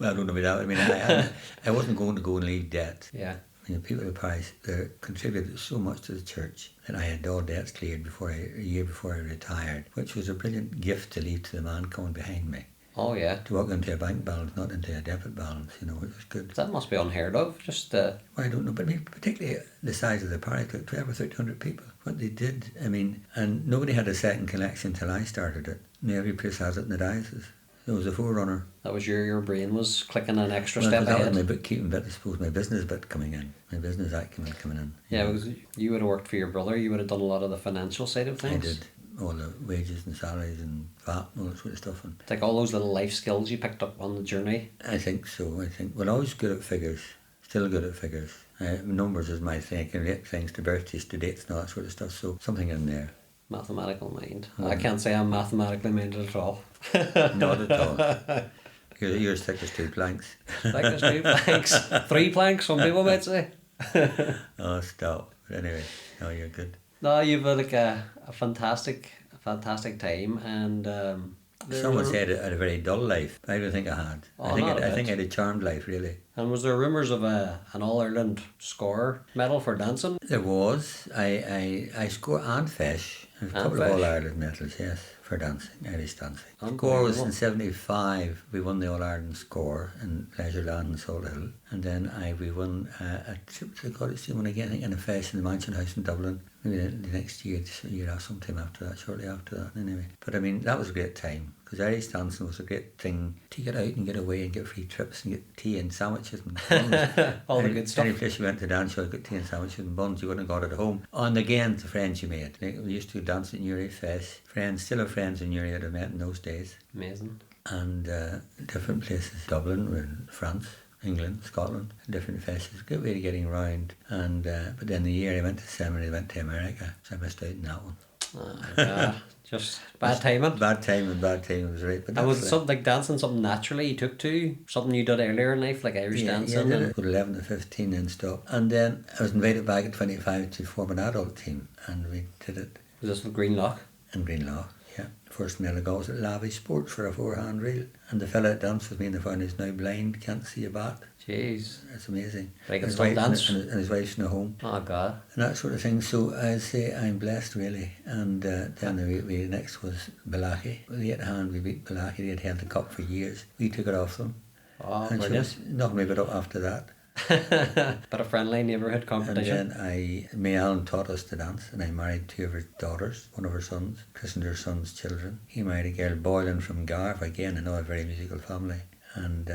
I don't know about that. I mean, I wasn't going to go and leave debt. Yeah. I mean, the people of the parish, they contributed so much to the church that I had all debts cleared a year before I retired, which was a brilliant gift to leave to the man coming behind me. Oh, yeah. To walk into a bank balance, not into a debit balance, it was good. That must be unheard of, just... Well, I don't know, but I mean, particularly the size of the parish, like 12 or 1,300 people. What they did, I mean, and nobody had a second collection till I started it. Now every place has it in the diocese. It was a forerunner. That was your brain was clicking an extra step that ahead. was my bookkeeping bit, I suppose, my business bit coming in. My business acumen coming in. Yeah, because you would have worked for your brother, you would have done a lot of the financial side of things. I did. All the wages and salaries and VAT and all that sort of stuff. And like all those little life skills you picked up on the journey. I think so. Well, I was good at figures. Still good at figures. Numbers is my thing. I can relate things to birthdays, to dates and all that sort of stuff. So something in there. Mathematical mind. I can't say I'm mathematically minded at all. Not at all. You're as thick as 2 planks. Thick as 2 planks. 3 planks, some people might say. Oh, stop. But anyway, no, you're good. No, you've had like a fantastic time, and Someone said I had a very dull life. I don't think I had. Oh, I think I had a charmed life, really. And was there rumours of an All-Ireland Scór medal for dancing? There was. I score and fish. A couple of All-Ireland medals, yes, for dancing, Irish dancing. Score was in 75. We won the All-Ireland Scór in Leisureland and Solihull. And then we won a trip to the Scottish team again, I think, in a fish in the Mansion House in Dublin. Maybe the next year, sometime after that, shortly after that, anyway. But I mean, that was a great time, because Irish dancing was a great thing to get out and get away and get free trips and get tea and sandwiches and buns. All the good stuff. Any place you went to dance, you got tea and sandwiches and buns. You wouldn't have got it at home. And again, the friends you made. Like, we used to dance at Newry, fish. Friends, still have friends in Newry that I met in those days. Amazing. And different places. Dublin, we're in France, England, Scotland, different festivals. Good way of getting around. And but then the year I went to Seminary, I went to America, so I missed out on that one. Just bad timing. Bad timing was right. But and was it something like dancing, something naturally you took to? Something you did earlier in life, like Irish dancing? Yeah, I did it. 11 to 15 and stuff. And then I was invited back at 25 to form an adult team, and we did it. Was this with Greenlough? In Greenlough, yeah. First medal I got was at Lavish Sports for a forehand reel. And the fella that danced with me in the final is now blind, can't see a bat. Jeez. It's amazing. Like his a wife dance? and his wife's in a home. Oh, God. And that sort of thing. So I'd say I'm blessed, really. And then the next was Balachi. The 8 hand, we beat Balachi. They had held the cup for years. We took it off them. Oh, and brilliant. Nothing we got up after that. But a friendly neighbourhood competition. And then Alan taught us to dance, and I married 2 of her daughters, one of her sons, christened her son's children. He married a girl Boylan from Garth, again, another very musical family. And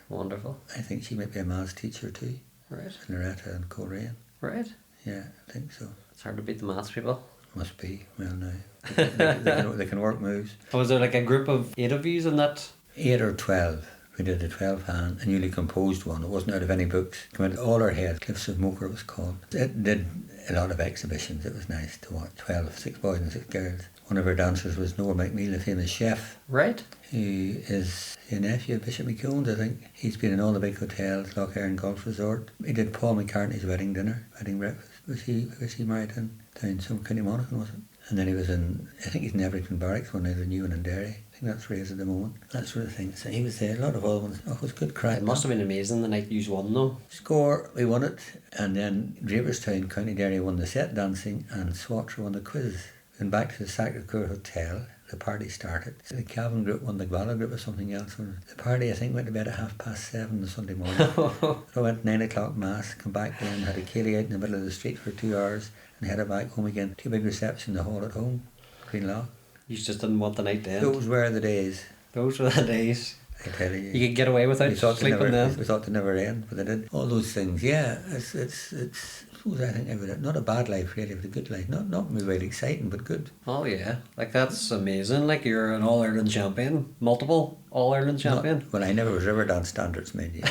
wonderful. I think she might be a maths teacher too. Right. Loretta and Coleraine. Right. Yeah, I think so. It's hard to beat the maths people. Must be. Well, now. They can work moves. Was there like a group of 8 of you in that? 8 or 12. We did a 12-hand, a newly composed one. It wasn't out of any books. It went all our head. Cliffs of Moher it was called. It did a lot of exhibitions. It was nice to watch. 12, 6 boys and 6 girls. One of our dancers was Noah McNeil, the famous chef. Right. Who is the nephew of Bishop McCones, I think. He's been in all the big hotels, Loch Erin Golf Resort. He did Paul McCartney's wedding breakfast. Was he married in down some County Monaghan, was it? And then he was in, I think he's in Everton Barracks, one of the new one in Derry. I think that's where he is at the moment. That sort of thing. So he was there, a lot of other ones. Oh, it was good crack. It must have been amazing the night you won though. Score, we won it. And then Draperstown, County Derry won the set dancing, and Swatcher won the quiz. Then back to the Sacred Coeur Hotel, the party started. The Calvin group won the Gala group or something else. The party, I think, went to bed at 7:30 on Sunday morning. I went 9 o'clock mass, come back then, had a ceilidh out in the middle of the street for 2 hours, and headed back home again. 2 big receptions in the hall at home, Greenlough. You just didn't want the night to end. Those were the days. Those were the days. I tell you. You could get away without sleeping then. We thought they'd never end, but they did. All those things, yeah. It's I suppose I think I would, not a bad life really, but a good life. Not really exciting, but good. Oh yeah, like that's amazing. Like you're an All-Ireland champion, multiple All-Ireland champion. Well, I never was ever done standards, mind you.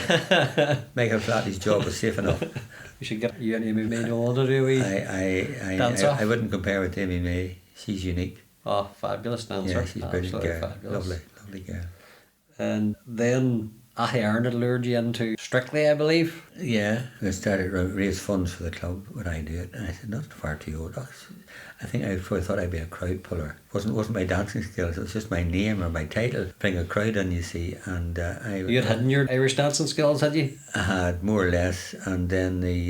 Michael Flatley's job was safe enough. You should get you and Amy May Nolan to do a wee dance off. I wouldn't compare with Amy May. She's unique. Oh, fabulous dancer. Yeah, she's a brilliant girl. Fabulous. Lovely girl. And then Aghyaran had lured you into Strictly, I believe. Yeah, I started to raise funds for the club. Would I do it? And I said, not far too old. I think I probably thought I'd be a crowd puller. It wasn't my dancing skills. It was just my name or my title. Bring a crowd in, you see. And you had hidden your Irish dancing skills, had you? I had, more or less. And then we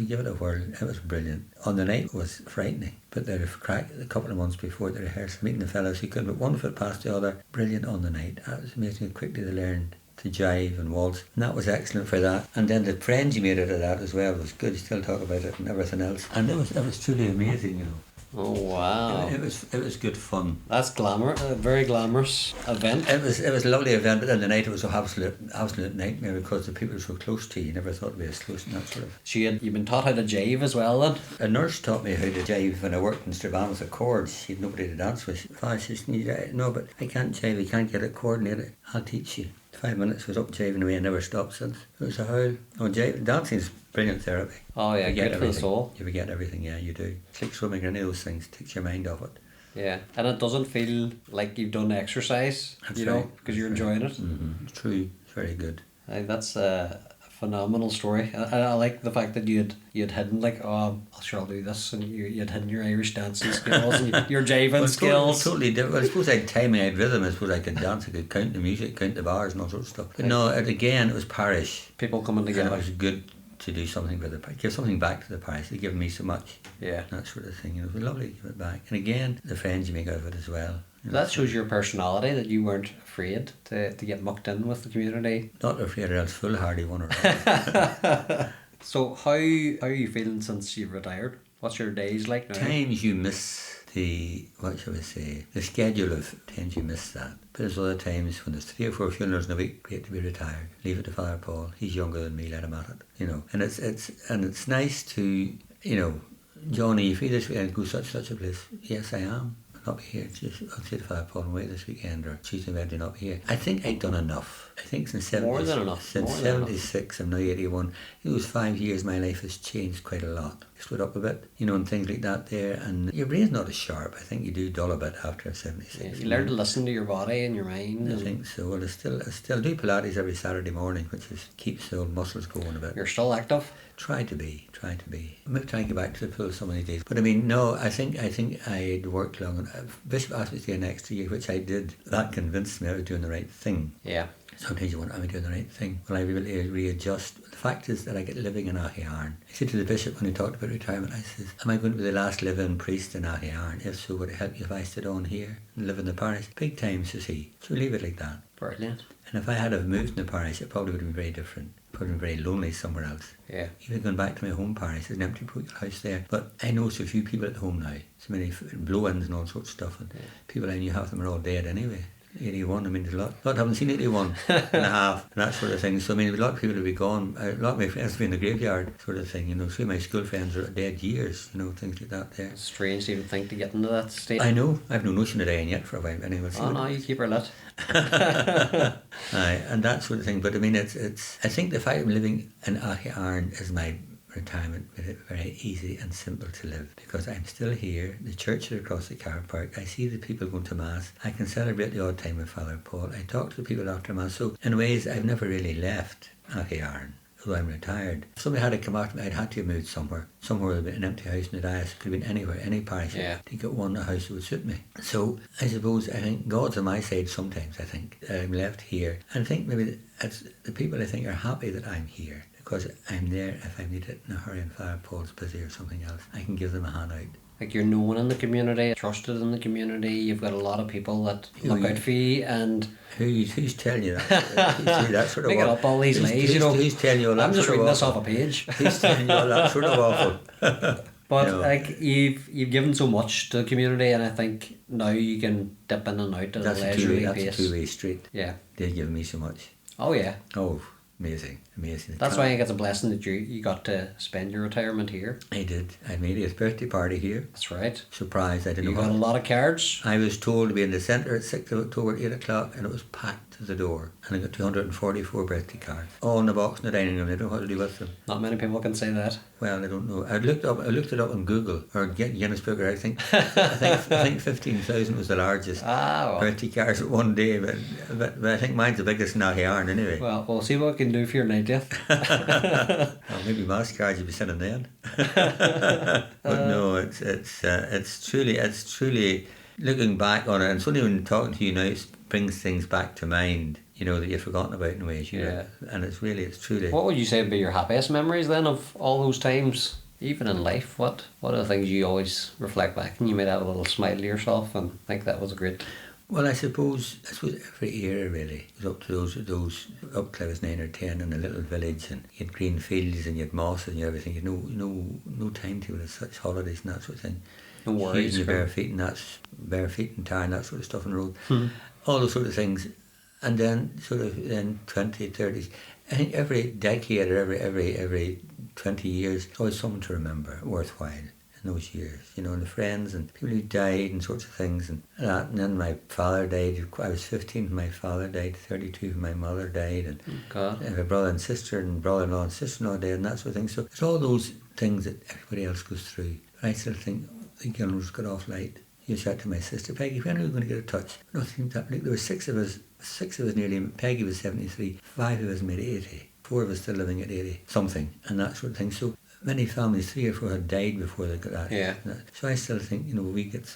give it a whirl. It was brilliant. On the night it was frightening. But they'd have cracked a couple of months before the rehearsal, meeting the fellows who couldn't put one foot past the other. Brilliant on the night. It was amazing how quickly they learned to jive and waltz, and that was excellent for that. And then the friends you made out of that as well was good. You still talk about it and everything else, and it was truly amazing, you know. Oh wow! It was good fun. That's a very glamorous event. It was a lovely event, but then the night it was an absolute nightmare because the people were so close to you. You never thought it'd be as close and that sort of. You've been taught how to jive as well then. A nurse taught me how to jive when I worked in Strabane with the chords. She had nobody to dance with. I said, no, but I can't jive. I can't get it coordinated. I'll teach you. 5 minutes was up jiving away and never stopped since. It was a howl. Oh, dancing's brilliant therapy. Oh yeah, good for the soul. You forget everything, yeah, you do. It's like swimming or any of those things, takes your mind off it. Yeah, and it doesn't feel like you've done exercise, That's you right. know, because you're enjoying it. Mm-hmm. It's true, it's very good. That's a phenomenal story. I like the fact that you had hidden, like, oh, I'll do this, and you had hidden your Irish dancing skills and your jiving skills. Totally different. Well, I suppose I had timing, I had rhythm. I suppose I could dance, I could count the music, count the bars and all sorts of stuff. But no, it was parish. People coming And together. it was good to do something for the parish, give something back to the parish. They've given me so much. Yeah. That sort of thing. It was lovely to give it back. And again, the friends you make out of it as well. That shows your personality, that you weren't afraid to get mucked in with the community. Not afraid or else foolhardy one or other. So how are you feeling since you've retired? What's your days like now? Times you miss the schedule of times you miss that. But there's other times when there's 3 or 4 funerals in a week, great to be retired. Leave it to Father Paul. He's younger than me, let him at it. And it's nice to, Johnny, you feel this way and go such a place. Yes, I am. I'll not be here. I'll say to Father Paul and wait this weekend or Tuesday, Wednesday, not be here. I think I'd done enough. I think since More than enough. Since 76, I'm now 81. In those 5 years, my life has changed quite a lot. Split up a bit, and things like that there. And your brain's not as sharp. I think you do dull a bit after 76. Yeah, you learn to listen to your body and your mind. I think so. Well, I still do Pilates every Saturday morning, which keeps the old muscles going a bit. You're still active? Try to be. I might try to get back to the pool some of these days. But I mean, no, I think I'd worked long enough. Bishop asked me to do an extra year, which I did. That convinced me I was doing the right thing. Yeah. Sometimes you wonder, am I doing the right thing? Will I be able to readjust? The fact is that I get living in Aghyaran. I said to the bishop when he talked about retirement, I said, am I going to be the last living priest in Aghyaran? If so, would it help you if I stayed on here and live in the parish? Big time, says he. So leave it like that. Brilliant. And if I had have moved in the parish, it probably would have been very different. Probably been very lonely somewhere else. Yeah. Even going back to my home parish, there's an empty parochial house there. But I know so few people at home now. So many blow-ins and all sorts of stuff. And people I knew, half of them are all dead anyway. 81, I mean, there's a lot haven't seen 81 and a half and that sort of thing. So I mean, a lot of people will be gone. A lot of my friends will be in the graveyard sort of thing. Three of my school friends are dead years, things like that there. It's strange to even think to get into that state. I know. I've no notion of dying yet for a while. Anyway, no, you keep her lit. Aye, and that sort of thing. But I mean, it's. I think the fact I'm living in Aghyaran is my retirement made it very easy and simple to live because I'm still here. The church is across the car park. I see the people going to Mass. I can celebrate the odd time with Father Paul. I talk to the people after Mass. So in ways I've never really left Aghyaran, although I'm retired. If somebody had to come after me, I'd had to have moved somewhere with an empty house in the diocese. Could have been anywhere, any parish. Yeah. To get a house that would suit me. So I think God's on my side sometimes. I think I'm left here. And I think maybe it's the people I think are happy that I'm here. Because I'm there if I need it in a hurry and Father Paul's busy or something else. I can give them a hand out. Like you're known in the community, trusted in the community, you've got a lot of people that look out for you and... Who's telling you that? That sort of making up all these lies, Who's telling you all that? I'm just reading this off a page. Who's telling you all that sort of awful? But you've given so much to the community and I think now you can dip in and out at a leisurely pace. That's a two-way street. Yeah. They've given me so much. Oh yeah. Oh. Amazing. That's why I think it's a blessing that you got to spend your retirement here. I did. I made his birthday party here. That's right. Surprised. I didn't know. You got a lot of cards. I was told to be in the centre at 6th of October at 8 o'clock and it was packed to the door. And I got 244 birthday cards. All in the box in the dining room. I don't know what to do with them. Not many people can say that. Well, I don't know. I looked it up on Google or Guinness Book. I think 15,000 was the largest birthday cards at one day. But I think mine's the biggest in Aghyaran anyway. Well, we'll see what we can do for your 90th. Well, maybe mass cards you'll be sending then. But no, it's truly looking back on it, and suddenly when talking to you now, it brings things back to mind. That you've forgotten about in ways. And it's truly. What would you say would be your happiest memories then of all those times, even in life? What are the things you always reflect back and you might have a little smile to yourself and think that was great? Well, I suppose every era really was up to those up till I was 9 or 10 in a little village, and you had green fields and you had moss and everything. You had no timetable as such, holidays and that sort of thing. No worries. Using your bare feet and tire and that sort of stuff on the road. All those sort of things. And then 20, 30s. I think every decade or every 20 years, always something to remember, worthwhile. In those years, and the friends and people who died and sorts of things and that. And then my father died. I was 15 when my father died, 32 when my mother died, and my brother and sister and brother-in-law and sister-in-law died and that sort of thing. So it's all those things that everybody else goes through. But I still think the Gilmores got off light. You said to my sister, Peggy, when are we going to get a touch? Nothing. There were six of us nearly. Peggy was 73, 5 of us made 80. 4 of us still living at 80 something, and that sort of thing. So many families, 3 or 4 had died before they got that. Yeah. So I still think, we get.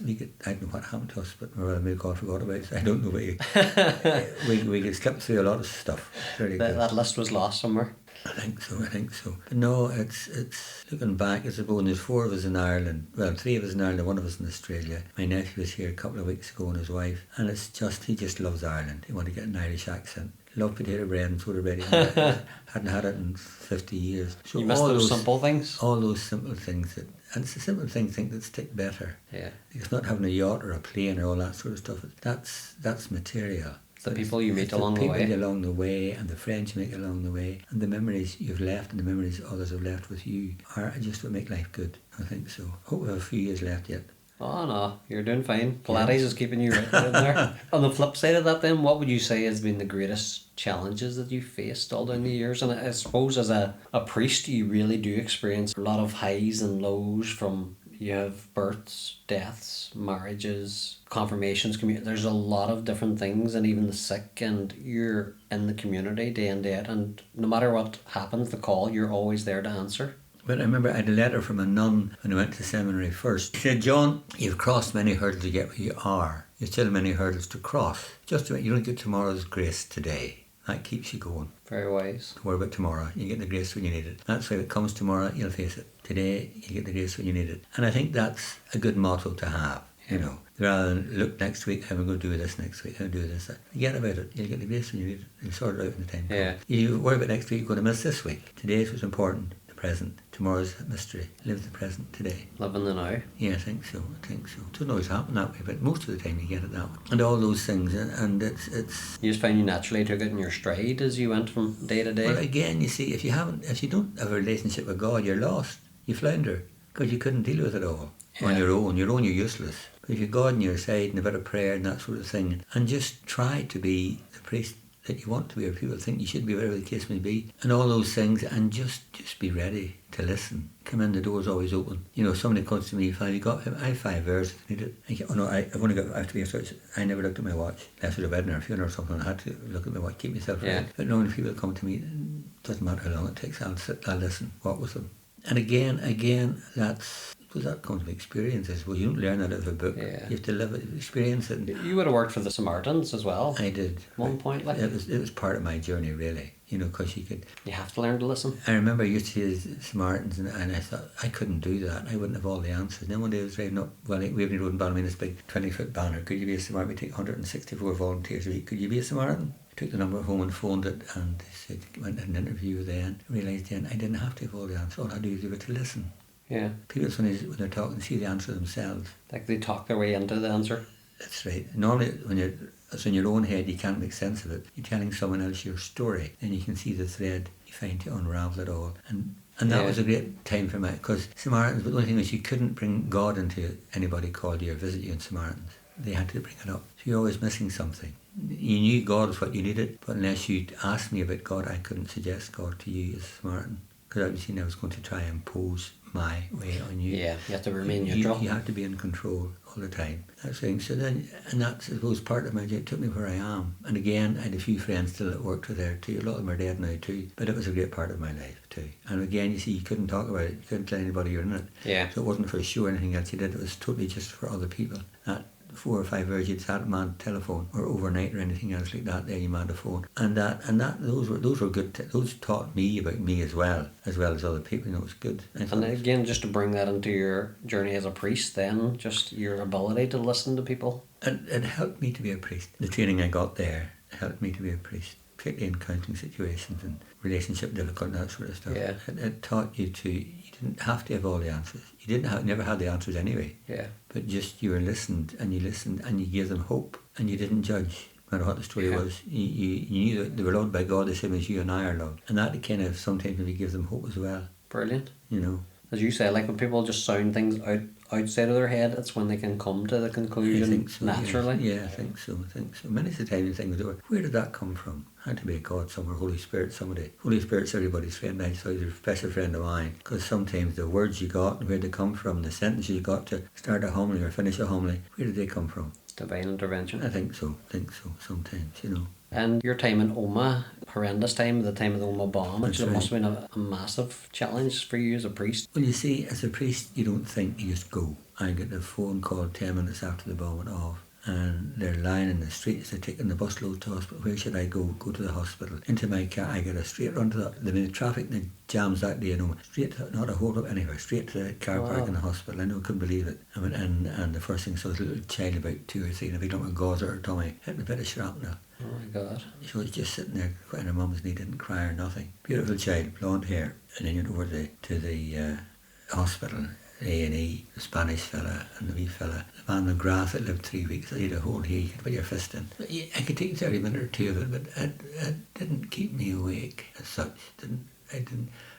I don't know what happened to us, but my brother maybe God forgot about it. I don't know. We could slip through a lot of stuff. Really good. That list was lost somewhere. I think so. But no, it's looking back, I suppose there's 4 of us in Ireland. Well, 3 of us in Ireland and 1 of us in Australia. My nephew was here a couple of weeks ago and his wife, and he just loves Ireland. He wanted to get an Irish accent. Love potato bread and soda bread. Hadn't had it in 50 years. So You miss those simple things. All those simple things and it's the simple things that stick better. Yeah. It's not having a yacht or a plane or all that sort of stuff. That's material. The people you meet It's along the way. The people along the way, and the friends you make along the way, and the memories you've left, and the memories others have left with you are just what make life good. I think so. Hope we have a few years left yet. Oh no, you're doing fine. Pilates is keeping you right in there. On the flip side of that then, what would you say has been the greatest challenges that you faced all down the years? And I suppose as a priest you really do experience a lot of highs and lows from, you have births, deaths, marriages, confirmations, there's a lot of different things, and even the sick, and you're in the community day in day out, and no matter what happens, the call, you're always there to answer. But I remember I had a letter from a nun when I went to seminary first. She said, John, you've crossed many hurdles to get where you are. You've still many hurdles to cross. You don't get tomorrow's grace today. That keeps you going. Very wise. Don't worry about tomorrow. You get the grace when you need it. That's why if it comes tomorrow, you'll face it. Today, you get the grace when you need it. And I think that's a good motto to have, rather than look next week, how am I going to do this next week, how am I going to do this. Forget about it. You'll get the grace when you need it. You'll sort it out in the time. Yeah. You worry about next week, you're going to miss this week. Today is what's important. Present. Tomorrow's a mystery. Live the present today. Live in the now. Yeah, I think so. It doesn't always happen that way, but most of the time you get it that way. And all those things, and it's. You just found you naturally took it in your stride as you went from day to day. Well, again, you see, if you don't have a relationship with God, you're lost. You flounder because you couldn't deal with it all on your own. You're useless. But if you've God on your side and a bit of prayer and that sort of thing, and just try to be the priest that you want to be, or people think you should be, whatever the case may be, and all those things, and just be ready to listen. Come in, the door's always open. Somebody comes to me, I have 5 hours, I need it. I have to be a I never looked at my watch. Unless it was a wedding or a funeral or something, I had to look at my watch, keep myself ready. But knowing people come to me, it doesn't matter how long it takes, I'll sit, I'll listen, walk with them. And again, that comes from experience, I suppose. You don't learn that out of a book. Yeah. You have to live it, experience it. You would have worked for the Samaritans as well. I did. At one point, like. It was part of my journey, really. Because you have to learn to listen. I remember I used to see the Samaritans, and I thought, I couldn't do that. I wouldn't have all the answers. And then one day I was driving up, Waveney Road in Ballymena, this big 20-foot banner. Could you be a Samaritan? We take 164 volunteers a week. Could you be a Samaritan? I took the number home and phoned it, and they said, went and had an interview then. I realised then I didn't have to have all the answers. All I had to do was to listen. Yeah. People, when they're talking, see the answer themselves. Like they talk their way into the answer. That's right. Normally, when it's in your own head, you can't make sense of it. You're telling someone else your story, and you can see the thread you find to unravel it all. And that was a great time for me, because Samaritans, but the only thing was you couldn't bring God into anybody called you or visit you in Samaritans. They had to bring it up. So you're always missing something. You knew God was what you needed, but unless you'd asked me about God, I couldn't suggest God to you as a Samaritan, because obviously I was going to try and impose my way on you. Yeah, you have to remain neutral. You have to be in control all the time. That's the thing. So then, and that's, I suppose, part of my journey. It took me where I am. And again, I had a few friends still that worked there too. A lot of them are dead now too. But it was a great part of my life too. And again, you see, you couldn't talk about it. You couldn't tell anybody you're in it. Yeah. So it wasn't for show or anything else you did. It was totally just for other people. That 4 or 5 hours you'd sat man telephone, or overnight or anything else like that, there you manned a phone. And those were good. Those taught me about me as well as other people. It was good. And again, just to bring that into your journey as a priest, then just your ability to listen to people. It helped me to be a priest. The training I got there helped me to be a priest, particularly in counseling situations and relationship difficult and that sort of stuff. Yeah. It taught you didn't have to have all the answers. You never had the answers anyway. Yeah. But just you listened and you gave them hope, and you didn't judge. No matter what the story was, you knew that they were loved by God the same as you and I are loved. And that kind of sometimes maybe gives them hope as well. Brilliant. As you say, like when people just sound things outside of their head, it's when they can come to the conclusion naturally. Yeah, I think so. Many of the time you think, where did that come from? Had to be a God somewhere, Holy Spirit somebody. Holy Spirit's everybody's friend. I saw he's a special friend of mine, because sometimes the words you got and where they come from, the sentences you got to start a homily or finish a homily, where did they come from? Divine intervention. I think so sometimes, And your time in Omagh, horrendous time, the time of the Omagh bomb, which That's right. must have been a massive challenge for you as a priest. Well, you see, as a priest, you don't think, you just go. I get a phone call 10 minutes after the bomb went off, and they're lying in the streets, they're taking the bus load to hospital. Where should I go? Go to the hospital. Into my car, I get a straight run to the traffic that jams that day, you know, straight to, not a hold up anywhere, straight to the car park in the hospital. I know, couldn't believe it. I went in, and the first thing I saw was a little child about 2 or 3, and a big lump of gauze at her tummy, hit with a bit of shrapnel. Oh my God. She was just sitting there crying her mum's knee, didn't cry or nothing. Beautiful child, blonde hair. And then you went over to the hospital, A&E, the Spanish fella and the wee fella. The man McGrath that lived 3 weeks, he had a hole here, you could put your fist in. I could take 30 minutes or 2 of it, but it didn't keep me awake as such.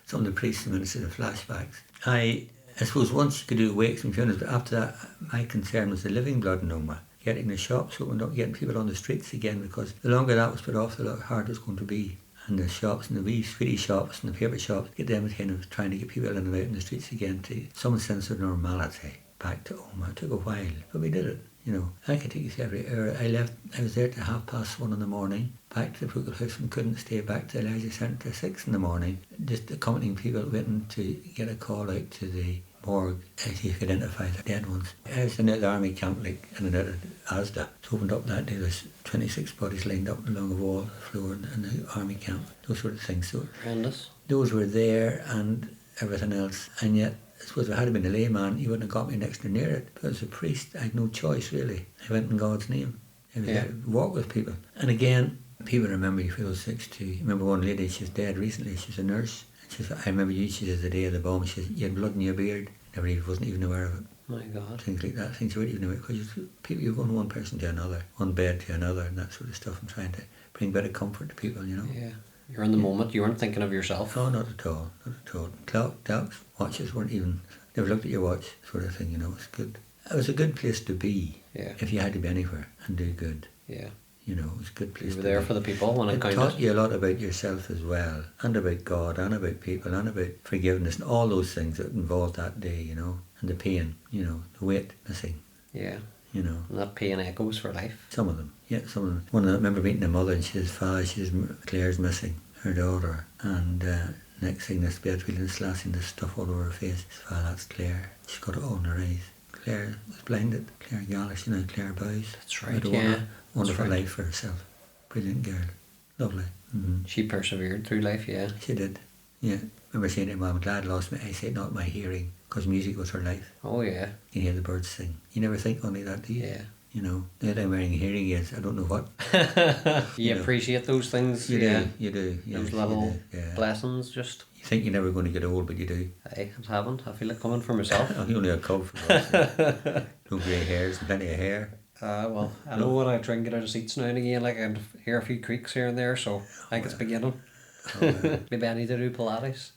Some of the priests and ministers had flashbacks. I suppose once you could do wakes and funerals, but after that, my concern was the living blood in Omagh. Getting the shops opened up, getting people on the streets again, because the longer that was put off, the harder it was going to be. And the shops and the wee sweetie shops and the paper shops, get them kind of trying to get people in and out in the streets again to some sense of normality. Back to Omagh. It took a while, but we did it. You know, I could take you through every hour. I was there till 1:30 in the morning, back to the Pruitt House and couldn't stay back to the Elijah Centre till 6 in the morning, just accompanying people waiting to get a call out to the morgue as you could identify the dead ones. I was in the army camp, like in and out of Asda. It opened up that day, there's 26 bodies lined up along the wall, the floor in the army camp, those sort of things. So Horrendous. those were there and everything else. And yet, I suppose if I had been a layman, you wouldn't have got me next or near it. But as a priest, I had no choice really. I went in God's name. I was there to walk with people. And again, people remember you for those things too. I remember one lady, she's dead recently, she's a nurse. She said, I remember you, she says, the day of the bomb, she says, you had blood in your beard. Everybody wasn't even aware of it. My God. Things like that, things you weren't even aware of. Because people, you're going one person to another, one bed to another, and that sort of stuff, and trying to bring a bit of comfort to people, you know. Yeah. You're in the moment, you weren't thinking of yourself. Oh, not at all, not at all. Clocks, watches weren't even, never looked at your watch, sort of thing, you know. It was good. It was a good place to be, if you had to be anywhere and do good. Yeah. You know, it was a good place You were to there be. for the people when it counted. taught you a lot about yourself as well, and about God, and about people, and about forgiveness, and all those things that involved that day, you know, and the pain, you know, the weight missing, Yeah. you know. And that pain echoes for life. Some of them, yeah, some of them. One, I remember meeting a mother, and she says, Father, she says, Claire's missing, her daughter, and next thing, this bed feeling slashing this stuff all over her face. Father, that's Claire. She's got it all in her eyes. Claire was blinded. Claire Gallis, you know, Claire Bowes. That's right, Had a yeah. wonderful right. life for herself. Brilliant girl. Lovely. Mm-hmm. She persevered through life, yeah. She did. Yeah. I remember saying to her, Mum, I'm glad I lost my eyesight, not my hearing, because music was her life. Oh, yeah. You hear the birds sing. You never think only that, do you? Yeah. You know, now that I'm wearing hearing aids, I don't know what. You know. appreciate those things, You yeah. do, you do. Yes, Those you little do, yeah. blessings, just. You think you're never going to get old, but you do. I haven't. I feel it coming for myself. You only a cub, for God's sake. No grey hairs and plenty of hair. Well, I know when I try and get out of seats now and again, like I can hear a few creaks here and there, so I think it's beginning. Maybe I need to do Pilates.